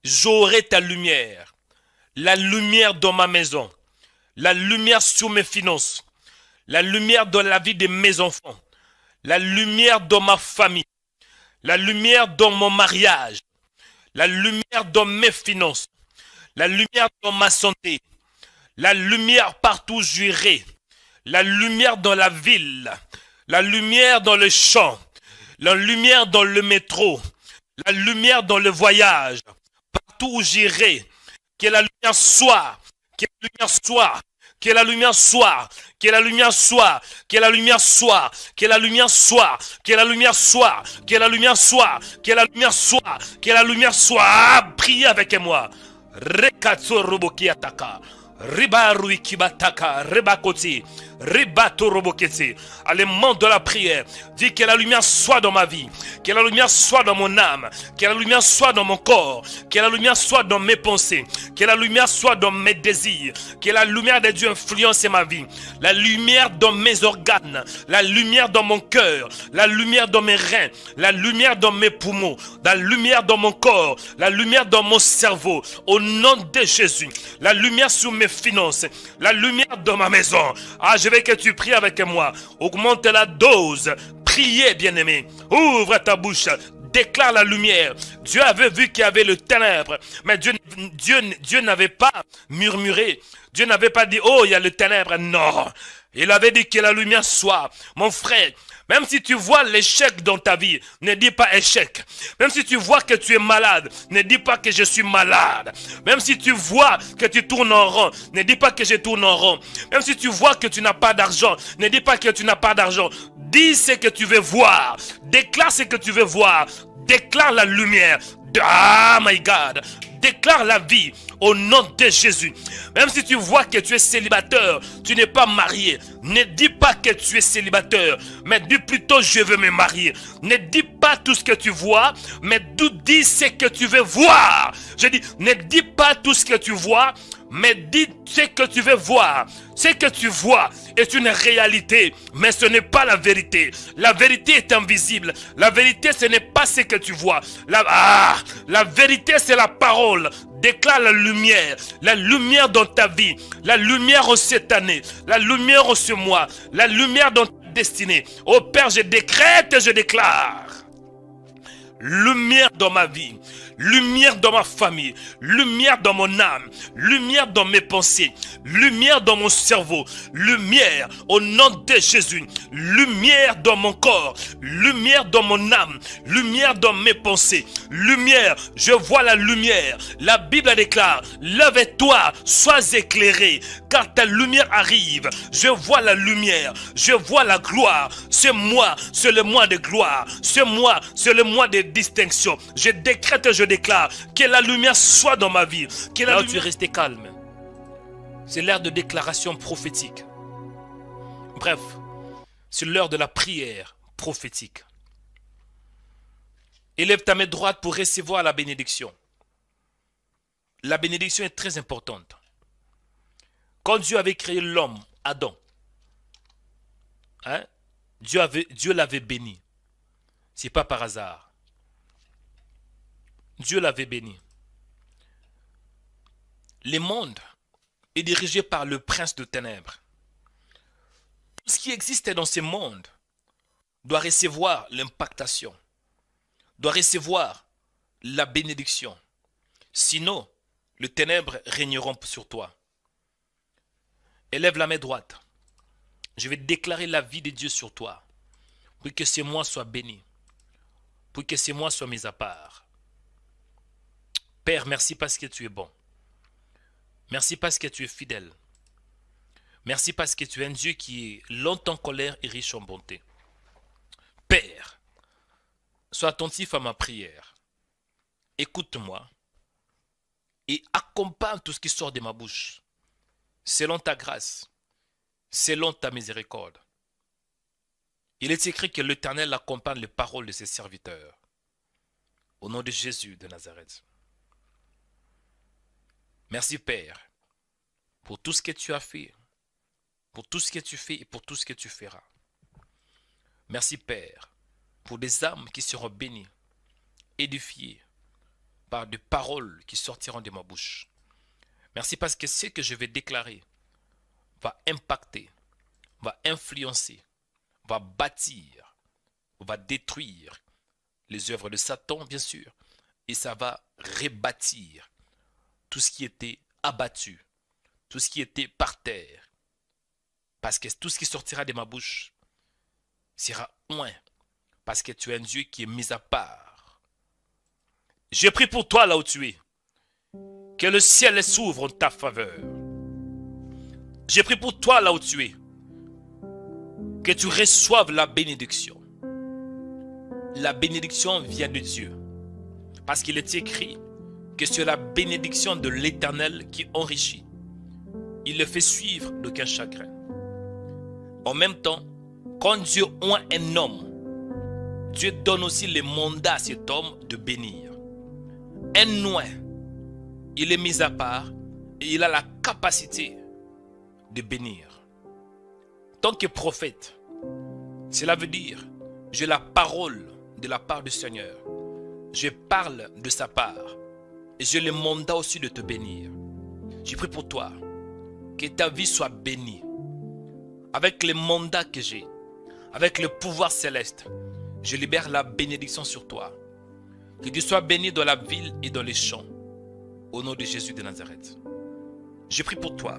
j'aurai ta lumière, la lumière dans ma maison, la lumière sur mes finances, la lumière dans la vie de mes enfants, la lumière dans ma famille, la lumière dans mon mariage, la lumière dans mes finances, la lumière dans ma santé, la lumière partout où j'irai, la lumière dans la ville, la lumière dans le champ, la lumière dans le métro, la lumière dans le voyage, partout où j'irai, que la lumière soit, que la lumière soit, que la lumière soit, que la lumière soit, que la lumière soit, que la lumière soit, que la lumière soit, que la lumière soit, que la lumière soit, que la lumière soit. Ah, priez avec moi. Rekatso roboki ataka. Ribarui kibataka, ribakoti, ribato robokete. Allément de la prière. Dis que la lumière soit dans ma vie, que la lumière soit dans mon âme, que la lumière soit dans mon corps, que la lumière soit dans mes pensées, que la lumière soit dans mes désirs, que la lumière de Dieu influence ma vie, la lumière dans mes organes, la lumière dans mon cœur, la lumière dans mes reins, la lumière dans mes poumons, la lumière dans mon corps, la lumière dans mon cerveau. Au nom de Jésus, la lumière sur mes finances, la lumière dans ma maison. Ah, je veux que tu pries avec moi. Augmente la dose. Priez, bien-aimé. Ouvre ta bouche. Déclare la lumière. Dieu avait vu qu'il y avait le ténèbre, mais Dieu n'avait pas murmuré. Dieu n'avait pas dit, oh, il y a le ténèbre. Non. Il avait dit que la lumière soit. Mon frère, même si tu vois l'échec dans ta vie, ne dis pas échec. Même si tu vois que tu es malade, ne dis pas que je suis malade. Même si tu vois que tu tournes en rond, ne dis pas que je tourne en rond. Même si tu vois que tu n'as pas d'argent, ne dis pas que tu n'as pas d'argent. Dis ce que tu veux voir. Déclare ce que tu veux voir. Déclare la lumière. Ah, my God. Déclare la vie au nom de Jésus. Même si tu vois que tu es célibataire, tu n'es pas marié, ne dis pas que tu es célibataire, mais dis plutôt je veux me marier. Ne dis pas tout ce que tu vois, mais dis ce que tu veux voir. Je dis, ne dis pas tout ce que tu vois, mais dis ce que tu veux voir. Ce que tu vois est une réalité, mais ce n'est pas la vérité. La vérité est invisible. La vérité, ce n'est pas ce que tu vois. La vérité, c'est la parole. Déclare la lumière dans ta vie, la lumière en cette année, la lumière en ce mois, la lumière dans ta destinée. Oh Père, je décrète et je déclare. Lumière dans ma vie, lumière dans ma famille, lumière dans mon âme, lumière dans mes pensées, lumière dans mon cerveau, lumière au nom de Jésus, lumière dans mon corps, lumière dans mon âme, lumière dans mes pensées, lumière, je vois la lumière. La Bible déclare, lève-toi, sois éclairé, car ta lumière arrive. Je vois la lumière, je vois la gloire. C'est moi, c'est le mois de gloire. C'est moi, c'est le mois de distinction. Je décrète et je déclare que la lumière soit dans ma vie. Que là où tu es resté calme. C'est l'heure de déclaration prophétique. Bref, c'est l'heure de la prière prophétique. Élève ta main droite pour recevoir la bénédiction. La bénédiction est très importante. Quand Dieu avait créé l'homme, Adam, hein, Dieu l'avait béni. Ce n'est pas par hasard. Dieu l'avait béni. Le monde est dirigé par le prince de ténèbres. Tout ce qui existe dans ce monde doit recevoir l'impactation, doit recevoir la bénédiction. Sinon, les ténèbres régneront sur toi. Élève la main droite. Je vais déclarer la vie de Dieu sur toi, pour que ces mois soient bénis, pour que ces mois soient mis à part. Père, merci parce que tu es bon. Merci parce que tu es fidèle. Merci parce que tu es un Dieu qui est lent en colère et riche en bonté. Père, sois attentif à ma prière. Écoute-moi et accompagne tout ce qui sort de ma bouche, selon ta grâce, selon ta miséricorde. Il est écrit que l'Éternel accompagne les paroles de ses serviteurs. Au nom de Jésus de Nazareth. Merci Père, pour tout ce que tu as fait, pour tout ce que tu fais et pour tout ce que tu feras. Merci Père, pour des âmes qui seront bénies, édifiées par des paroles qui sortiront de ma bouche. Merci parce que ce que je vais déclarer va impacter, va influencer, va bâtir, va détruire les œuvres de Satan, bien sûr, et ça va rebâtir tout ce qui était abattu, tout ce qui était par terre. Parce que tout ce qui sortira de ma bouche sera loin, parce que tu es un Dieu qui est mis à part. Je prie pour toi là où tu es, que le ciel s'ouvre en ta faveur. Je prie pour toi là où tu es, que tu reçoives la bénédiction. La bénédiction vient de Dieu, parce qu'il est écrit que c'est la bénédiction de l'Éternel qui enrichit. Il le fait suivre d'aucun chagrin. En même temps, quand Dieu oint un homme, Dieu donne aussi le mandat à cet homme de bénir. Un oint, il est mis à part et il a la capacité de bénir. Tant que prophète, cela veut dire, j'ai la parole de la part du Seigneur. Je parle de sa part. Et j'ai le mandat aussi de te bénir. Je prie pour toi, que ta vie soit bénie. Avec le mandat que j'ai, avec le pouvoir céleste, je libère la bénédiction sur toi. Que tu sois béni dans la ville et dans les champs. Au nom de Jésus de Nazareth. Je prie pour toi.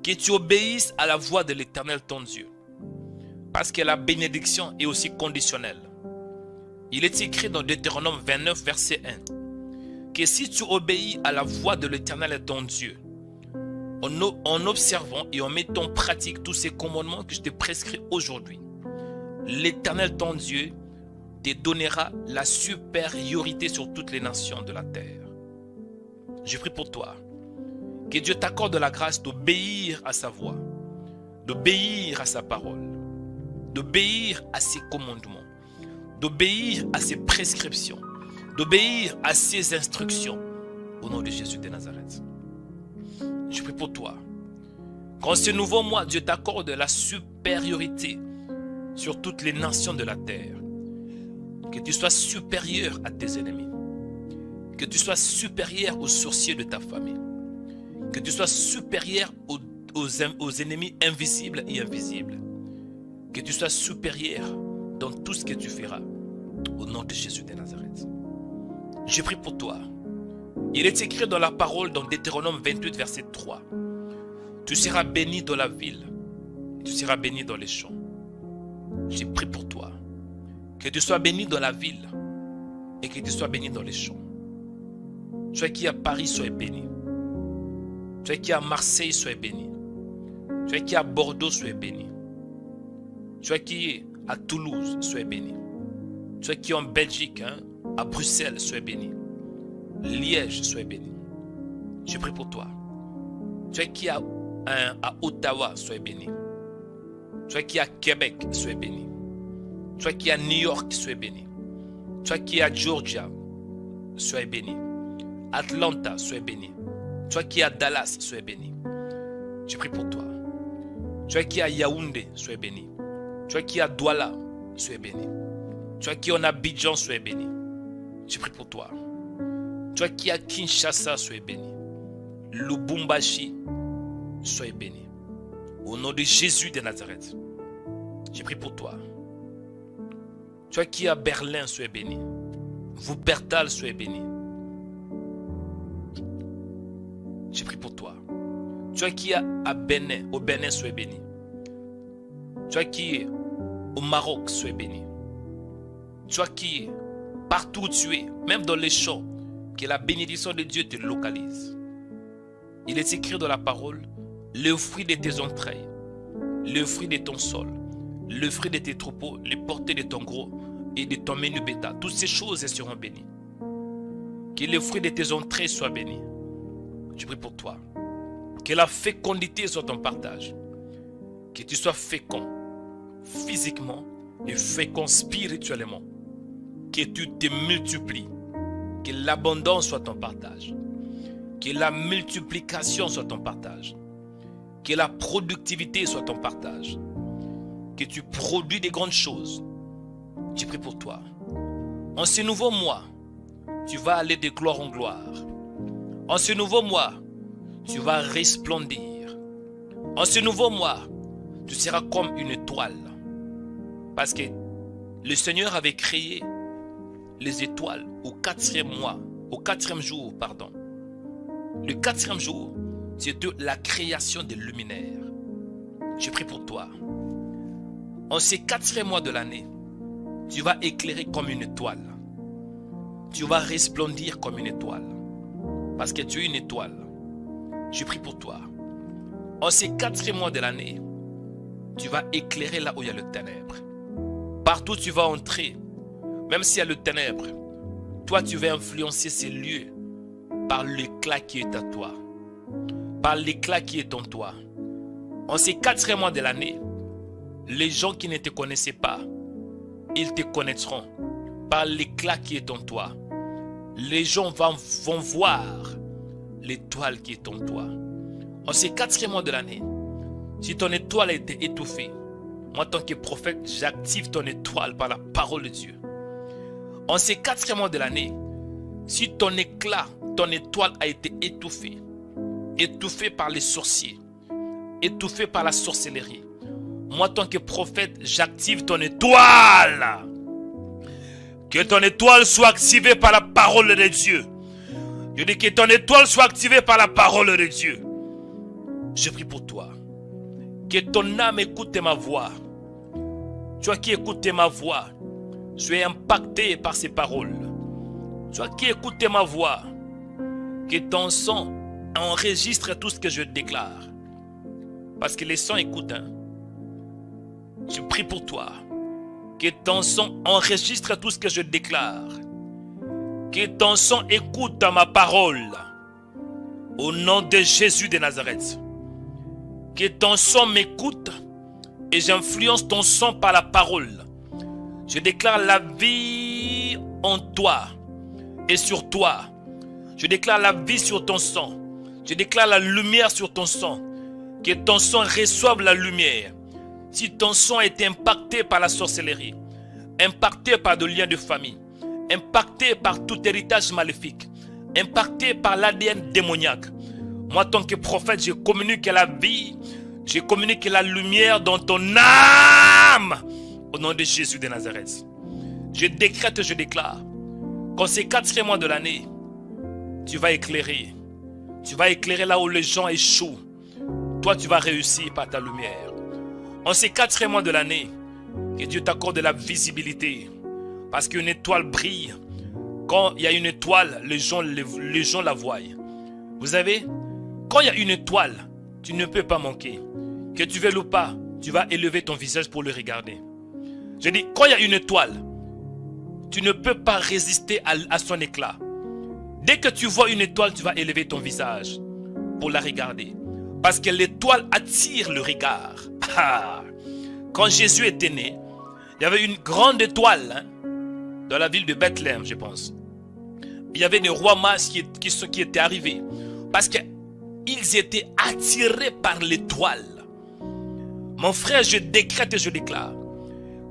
Que tu obéisses à la voix de l'Éternel ton Dieu. Parce que la bénédiction est aussi conditionnelle. Il est écrit dans Deutéronome 29, verset 1. Que si tu obéis à la voix de l'Éternel ton Dieu, en observant et en mettant en pratique tous ces commandements que je te prescris aujourd'hui, l'Éternel ton Dieu te donnera la supériorité sur toutes les nations de la terre. Je prie pour toi. Que Dieu t'accorde la grâce d'obéir à sa voix, d'obéir à sa parole, d'obéir à ses commandements, d'obéir à ses prescriptions, d'obéir à ses instructions. Au nom de Jésus de Nazareth. Je prie pour toi. Qu'en ce nouveau mois, Dieu t'accorde la supériorité sur toutes les nations de la terre. Que tu sois supérieur à tes ennemis. Que tu sois supérieur aux sorciers de ta famille. Que tu sois supérieur aux ennemis invisibles et invisibles. Que tu sois supérieur dans tout ce que tu feras. Au nom de Jésus de Nazareth. Je prie pour toi. Il est écrit dans la parole dans Deutéronome 28, verset 3. Tu seras béni dans la ville. Tu seras béni dans les champs. Je prie pour toi. Que tu sois béni dans la ville. Et que tu sois béni dans les champs. Toi qui es à Paris, sois béni. Toi qui es à Marseille, sois béni. Toi qui es à Bordeaux, sois béni. Toi qui es à Toulouse, sois béni. Toi qui es en Belgique, à Bruxelles, sois béni. Liège, sois béni. Je prie pour toi. Toi qui es à Ottawa, sois béni. Toi qui es à Québec, sois béni. Toi qui es à New York, sois béni. Toi qui es à Georgia, sois béni. Atlanta, sois béni. Toi qui es à Dallas, sois béni. Je prie pour toi. Toi qui es à Yaoundé, sois béni. Toi qui es à Douala, sois béni. Toi qui es en Abidjan, sois béni. Je prie pour toi. Toi qui es à Kinshasa, sois béni. Lubumbashi, sois béni. Au nom de Jésus de Nazareth, je prie pour toi. Toi qui es à Berlin, sois béni. Wuppertal, sois béni. Je prie pour toi. Toi qui es à Bénin, au Bénin, sois béni. Toi qui es au Maroc, sois béni. Toi qui es partout où tu es, même dans les champs, que la bénédiction de Dieu te localise. Il est écrit dans la parole, le fruit de tes entrailles, le fruit de ton sol, le fruit de tes troupeaux, les portées de ton gros et de ton menu bétail. Toutes ces choses seront bénies. Que le fruit de tes entrailles soit béni. Je prie pour toi. Que la fécondité soit ton partage. Que tu sois fécond physiquement et fécond spirituellement. Que tu te multiplies. Que l'abondance soit ton partage. Que la multiplication soit ton partage. Que la productivité soit ton partage. Que tu produis des grandes choses. Je prie pour toi. En ce nouveau mois, tu vas aller de gloire en gloire. En ce nouveau mois, tu vas resplendir. En ce nouveau mois, tu seras comme une étoile. Parce que le Seigneur avait créé les étoiles au quatrième jour, pardon. Le quatrième jour, c'est de la création des luminaires. Je prie pour toi. En ces 4 mois de l'année, tu vas éclairer comme une étoile. Tu vas resplendir comme une étoile. Parce que tu es une étoile. Je prie pour toi. En ces 4 mois de l'année, tu vas éclairer là où il y a le ténèbre. Partout où tu vas entrer, même s'il y a le ténèbre, toi tu vas influencer ces lieux par l'éclat qui est à toi. Par l'éclat qui est en toi. En ces 4 mois de l'année, les gens qui ne te connaissaient pas, ils te connaîtront par l'éclat qui est en toi. Les gens vont voir l'étoile qui est en toi. En ces 4 mois de l'année, si ton étoile a été étouffée, moi, en tant que prophète, j'active ton étoile par la parole de Dieu. En ces 4 mois de l'année, si ton éclat, ton étoile a été étouffée, étouffée par les sorciers, étouffée par la sorcellerie, moi, en tant que prophète, j'active ton étoile. Que ton étoile soit activée par la parole de Dieu. Je dis que ton étoile soit activée par la parole de Dieu. Je prie pour toi. Que ton âme écoute ma voix. Toi qui écoutes ma voix, sois impacté par ces paroles. Toi qui écoutes ma voix, que ton sang enregistre tout ce que je déclare. Parce que les sons écoutent. Je prie pour toi. Que ton sang enregistre tout ce que je déclare. Que ton sang écoute ma parole. Au nom de Jésus de Nazareth. Que ton sang m'écoute et j'influence ton sang par la parole. Je déclare la vie en toi et sur toi. Je déclare la vie sur ton sang. Je déclare la lumière sur ton sang. Que ton sang reçoive la lumière. Si ton sang a été impacté par la sorcellerie, impacté par des liens de famille, impacté par tout héritage maléfique, impacté par l'ADN démoniaque, moi, en tant que prophète, je communique la vie, je communique la lumière dans ton âme, au nom de Jésus de Nazareth. Je décrète, je déclare, qu'en ces 4 mois de l'année, tu vas éclairer. Tu vas éclairer là où les gens échouent. Toi, tu vas réussir par ta lumière. En ces 4 mois de l'année, que Dieu t'accorde de la visibilité. Parce qu'une étoile brille. Quand il y a une étoile, les gens la voient. Vous savez, quand il y a une étoile, tu ne peux pas manquer. Que tu veuilles ou pas, tu vas élever ton visage pour le regarder. Je dis, quand il y a une étoile, tu ne peux pas résister à son éclat. Dès que tu vois une étoile, tu vas élever ton visage pour la regarder. Parce que l'étoile attire le regard. Quand Jésus était né, il y avait une grande étoile dans la ville de Bethléem, je pense. Il y avait des rois mages qui étaient arrivés. Parce qu'ils étaient attirés par l'étoile. Mon frère, je décrète et je déclare.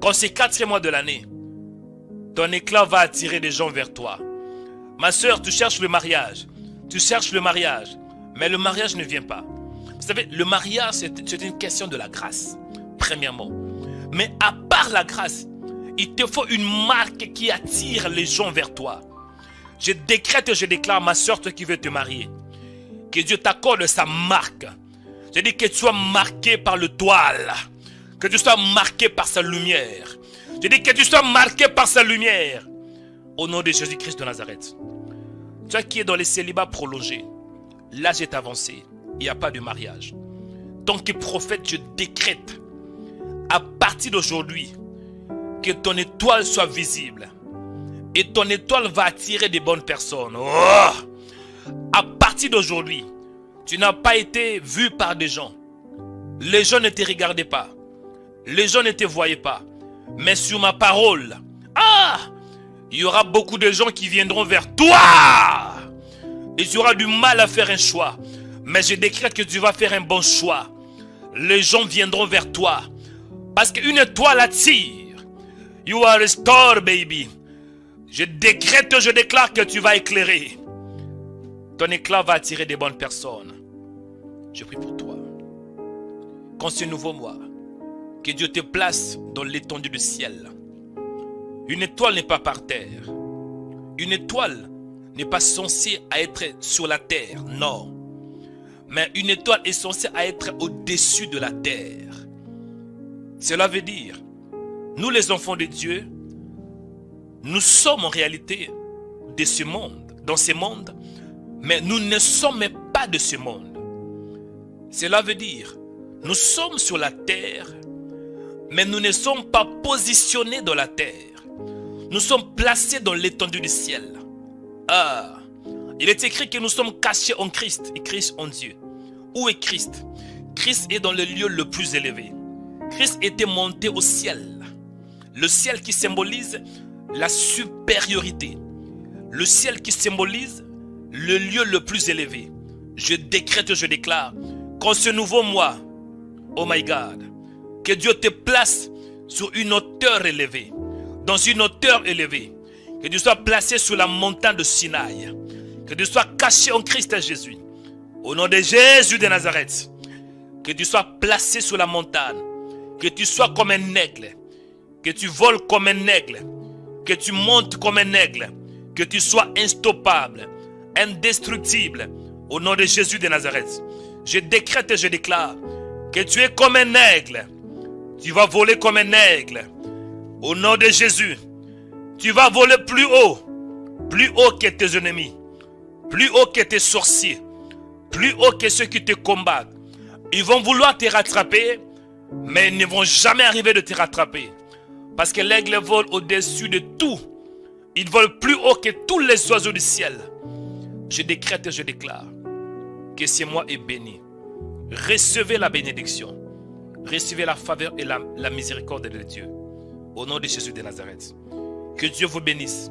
Quand ces 4 mois de l'année, ton éclat va attirer des gens vers toi. Ma soeur, tu cherches le mariage. Tu cherches le mariage. Mais le mariage ne vient pas. Vous savez, le mariage, c'est une question de la grâce. Premièrement. Mais à part la grâce, il te faut une marque qui attire les gens vers toi. Je décrète et je déclare, ma soeur, toi qui veux te marier, que Dieu t'accorde sa marque. Je dis que tu sois marqué par l'étoile. Que tu sois marqué par sa lumière. Je dis que tu sois marqué par sa lumière. Au nom de Jésus-Christ de Nazareth. Toi qui es dans les célibats prolongés, l'âge est avancé. Il n'y a pas de mariage. Tant que prophète, je décrète à partir d'aujourd'hui que ton étoile soit visible. Et ton étoile va attirer des bonnes personnes. Oh! À partir d'aujourd'hui, tu n'as pas été vu par des gens. Les gens ne te regardaient pas. Les gens ne te voyaient pas. Mais sur ma parole, il y aura beaucoup de gens qui viendront vers toi. Et tu auras du mal à faire un choix. Mais je décrète que tu vas faire un bon choix. Les gens viendront vers toi. Parce qu'une étoile attire. You are a star, baby. Je décrète, je déclare que tu vas éclairer. Ton éclat va attirer des bonnes personnes. Je prie pour toi. Quand ce nouveau mois, que Dieu te place dans l'étendue du ciel. Une étoile n'est pas par terre. Une étoile n'est pas censée être sur la terre, non. Mais une étoile est censée être au-dessus de la terre. Cela veut dire, nous les enfants de Dieu, nous sommes en réalité de ce monde, dans ce monde, mais nous ne sommes pas de ce monde. Cela veut dire, nous sommes sur la terre, mais nous ne sommes pas positionnés dans la terre. Nous sommes placés dans l'étendue du ciel. Il est écrit que nous sommes cachés en Christ et Christ en Dieu. Où est Christ? Christ est dans le lieu le plus élevé. Christ était monté au ciel. Le ciel qui symbolise la supériorité. Le ciel qui symbolise le lieu le plus élevé. Je décrète, je déclare qu'en ce nouveau mois, oh my God, que Dieu te place sur une hauteur élevée. Dans une hauteur élevée. Que tu sois placé sur la montagne de Sinaï. Que tu sois caché en Christ Jésus. Au nom de Jésus de Nazareth. Que tu sois placé sur la montagne. Que tu sois comme un aigle. Que tu voles comme un aigle. Que tu montes comme un aigle. Que tu sois instoppable. Indestructible. Au nom de Jésus de Nazareth. Je décrète et je déclare que tu es comme un aigle. Tu vas voler comme un aigle. Au nom de Jésus. Tu vas voler plus haut que tes ennemis. Plus haut que tes sorciers. Plus haut que ceux qui te combattent. Ils vont vouloir te rattraper, mais ils ne vont jamais arriver de te rattraper. Parce que l'aigle vole au-dessus de tout. Il vole plus haut que tous les oiseaux du ciel. Je décrète et je déclare que ce mois est béni. Recevez la bénédiction. Recevez la faveur et la miséricorde de Dieu. Au nom de Jésus de Nazareth. Que Dieu vous bénisse.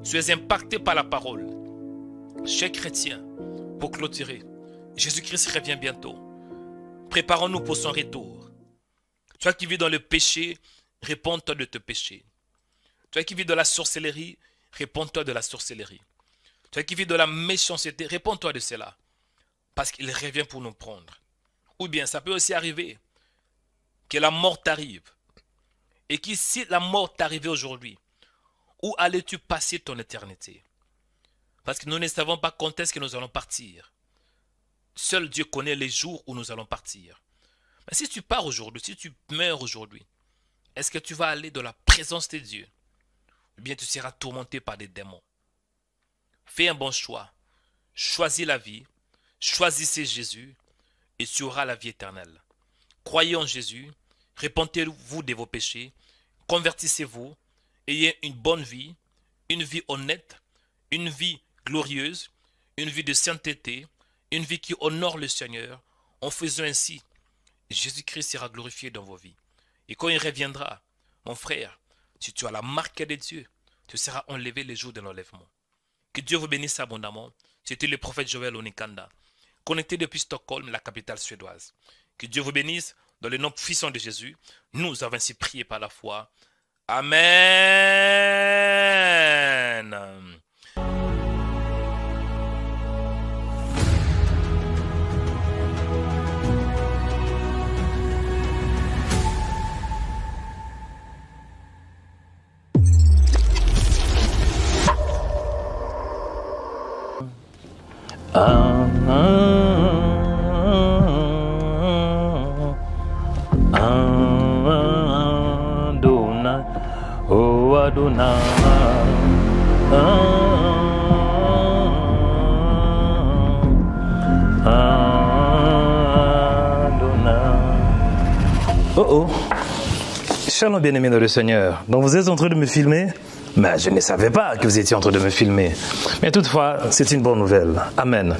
Soyez impactés par la parole. Chers chrétiens, pour clôturer, Jésus-Christ revient bientôt. Préparons-nous pour son retour. Toi qui vis dans le péché, réponds-toi de tes péchés. Toi qui vis dans la sorcellerie, réponds-toi de la sorcellerie. Toi qui vis dans la méchanceté, réponds-toi de cela. Parce qu'il revient pour nous prendre. Ou bien ça peut aussi arriver que la mort t'arrive. Et que si la mort t'arrivait aujourd'hui, où allais-tu passer ton éternité? Parce que nous ne savons pas quand est-ce que nous allons partir. Seul Dieu connaît les jours où nous allons partir. Mais si tu pars aujourd'hui, si tu meurs aujourd'hui, est-ce que tu vas aller dans la présence de Dieu? Ou bien tu seras tourmenté par des démons? Fais un bon choix. Choisis la vie. Choisissez Jésus et tu auras la vie éternelle. Croyez en Jésus. Repentez-vous de vos péchés. Convertissez-vous. Ayez une bonne vie. Une vie honnête. Une vie glorieuse. Une vie de sainteté. Une vie qui honore le Seigneur. En faisant ainsi, Jésus-Christ sera glorifié dans vos vies. Et quand il reviendra, mon frère, si tu as la marque de Dieu, tu seras enlevé les jours de l'enlèvement. Que Dieu vous bénisse abondamment. C'était le prophète Joël Onikanda, connecté depuis Stockholm, la capitale suédoise. Que Dieu vous bénisse dans le nom puissant de Jésus. Nous avons ainsi prié par la foi. Amen. Adonai, oh Adonai, Adonai. Oh oh, shalom bien-aimés dans le Seigneur. Donc vous êtes en train de me filmer? Mais je ne savais pas que vous étiez en train de me filmer. Mais toutefois, c'est une bonne nouvelle. Amen.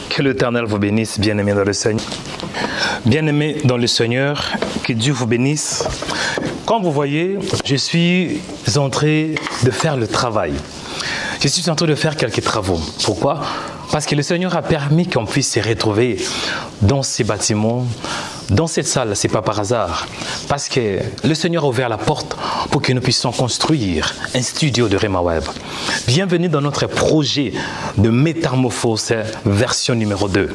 Que l'Éternel vous bénisse, bien-aimés dans le Seigneur. Bien-aimés dans le Seigneur, que Dieu vous bénisse. Comme vous voyez, je suis en train de faire le travail. Je suis en train de faire quelques travaux. Pourquoi? Parce que le Seigneur a permis qu'on puisse se retrouver dans ces bâtiments, dans cette salle. Ce n'est pas par hasard. Parce que le Seigneur a ouvert la porte pour que nous puissions construire un studio de Rema Web. Bienvenue dans notre projet de métamorphose version numéro 2.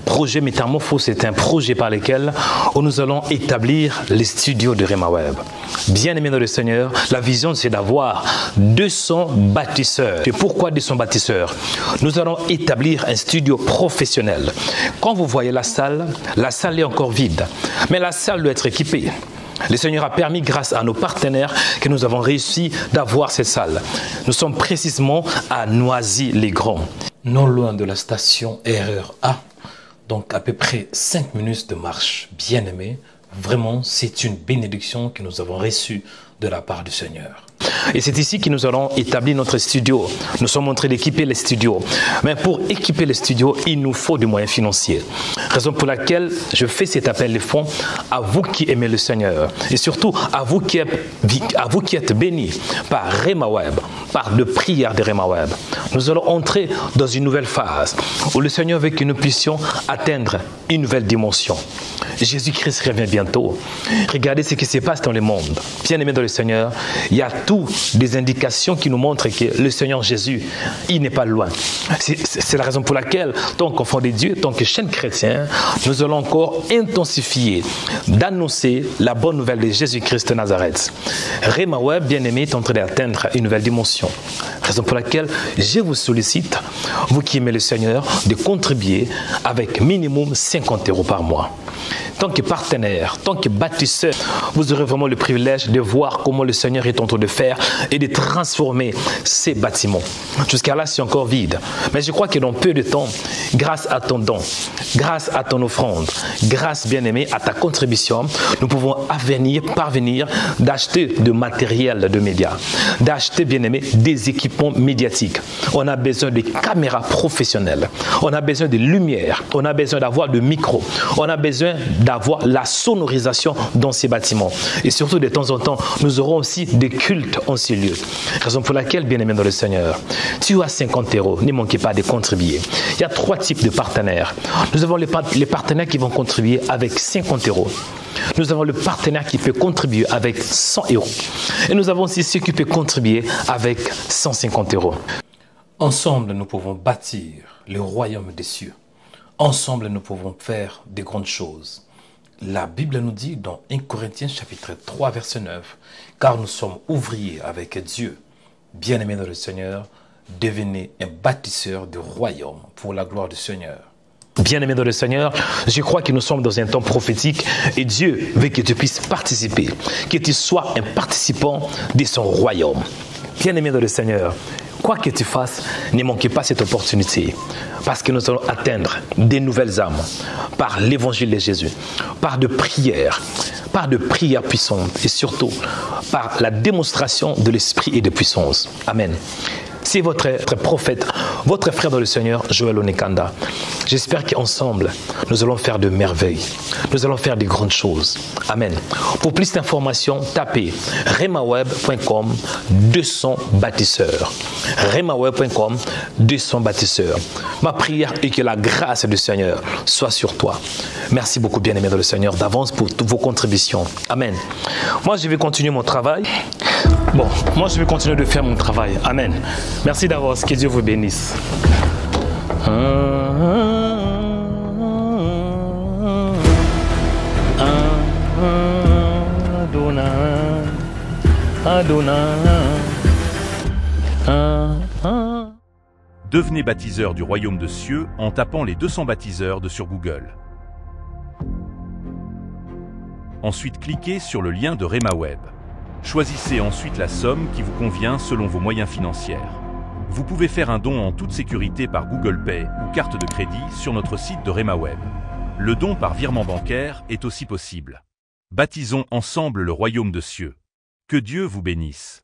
Projet métamorphose est un projet par lequel nous allons établir les studios de Rema Web. Bien-aimés dans le Seigneur, la vision c'est d'avoir 200 bâtisseurs. Et pourquoi 200 bâtisseurs? Nous allons établir un studio professionnel. Quand vous voyez la salle est encore vide. Mais la salle doit être équipée. Le Seigneur a permis, grâce à nos partenaires, que nous avons réussi d'avoir cette salle. Nous sommes précisément à Noisy-les-Grands, non loin de la station RER A. Donc à peu près 5 minutes de marche. Bien-aimés, vraiment, c'est une bénédiction que nous avons reçue de la part du Seigneur. Et c'est ici que nous allons établir notre studio. Nous sommes en train d'équiper les studios. Mais pour équiper les studios, il nous faut des moyens financiers. Raison pour laquelle je fais cet appel de fonds à vous qui aimez le Seigneur. Et surtout à vous qui êtes bénis par Rema Web, par de prières de Rema Web. Nous allons entrer dans une nouvelle phase où le Seigneur veut que nous puissions atteindre une nouvelle dimension. Jésus-Christ revient bientôt. Regardez ce qui se passe dans le monde. Bien-aimés dans le Seigneur, il y a toutes des indications qui nous montrent que le Seigneur Jésus, il n'est pas loin. C'est la raison pour laquelle, tant qu'enfant de Dieu, tant que chaîne chrétien, nous allons encore intensifier d'annoncer la bonne nouvelle de Jésus-Christ de Nazareth. Rema Web, bien-aimé, est en train d'atteindre une nouvelle dimension. Raison pour laquelle je vous sollicite, vous qui aimez le Seigneur, de contribuer avec minimum 50 € par mois. Tant que partenaire, tant que bâtisseur, vous aurez vraiment le privilège de voir comment le Seigneur est en train de faire et de transformer ces bâtiments. Jusqu'à là, c'est encore vide. Mais je crois que dans peu de temps, grâce à ton don, grâce à ton offrande, grâce, bien-aimé, à ta contribution, nous pouvons parvenir d'acheter du matériel de médias, d'acheter, bien-aimé, des équipements médiatiques. On a besoin de caméras professionnelles, on a besoin de lumière, on a besoin d'avoir de micros, on a besoin d'avoir la sonorisation dans ces bâtiments. Et surtout, de temps en temps, nous aurons aussi des cultes en ces lieux. Raison pour laquelle, bien-aimé dans le Seigneur, tu as 50 €, ne manquez pas de contribuer. Il y a 3 types de partenaires. Nous avons les partenaires qui vont contribuer avec 50 €. Nous avons le partenaire qui peut contribuer avec 100 €. Et nous avons aussi ceux qui peuvent contribuer avec 150 €. Ensemble, nous pouvons bâtir le royaume des cieux. Ensemble, nous pouvons faire de grandes choses. La Bible nous dit dans 1 Corinthiens chapitre 3 verset 9, « Car nous sommes ouvriers avec Dieu. Bien-aimés dans le Seigneur, devenez un bâtisseur de royaume pour la gloire du Seigneur. » Bien-aimés dans le Seigneur, je crois que nous sommes dans un temps prophétique et Dieu veut que tu puisses participer, que tu sois un participant de son royaume. Bien-aimés dans le Seigneur, quoi que tu fasses, ne manquez pas cette opportunité. Parce que nous allons atteindre des nouvelles âmes par l'évangile de Jésus, par de prières puissantes et surtout par la démonstration de l'esprit et de puissance. Amen. C'est votre prophète, votre frère dans le Seigneur, Joël Onekanda. J'espère qu'ensemble, nous allons faire de merveilles. Nous allons faire de grandes choses. Amen. Pour plus d'informations, tapez remaweb.com 200 bâtisseurs. remaweb.com 200 bâtisseurs. Ma prière est que la grâce du Seigneur soit sur toi. Merci beaucoup, bien-aimés dans le Seigneur, d'avance pour toutes vos contributions. Amen. Moi, je vais continuer mon travail. Moi, je vais continuer de faire mon travail. Amen. Merci d'avance. Que Dieu vous bénisse. Devenez baptiseur du royaume de cieux en tapant les 200 baptiseurs sur Google. Ensuite, cliquez sur le lien de Rema Web. Choisissez ensuite la somme qui vous convient selon vos moyens financiers. Vous pouvez faire un don en toute sécurité par Google Pay ou carte de crédit sur notre site de Rema Web. Le don par virement bancaire est aussi possible. Baptisons ensemble le royaume de cieux. Que Dieu vous bénisse.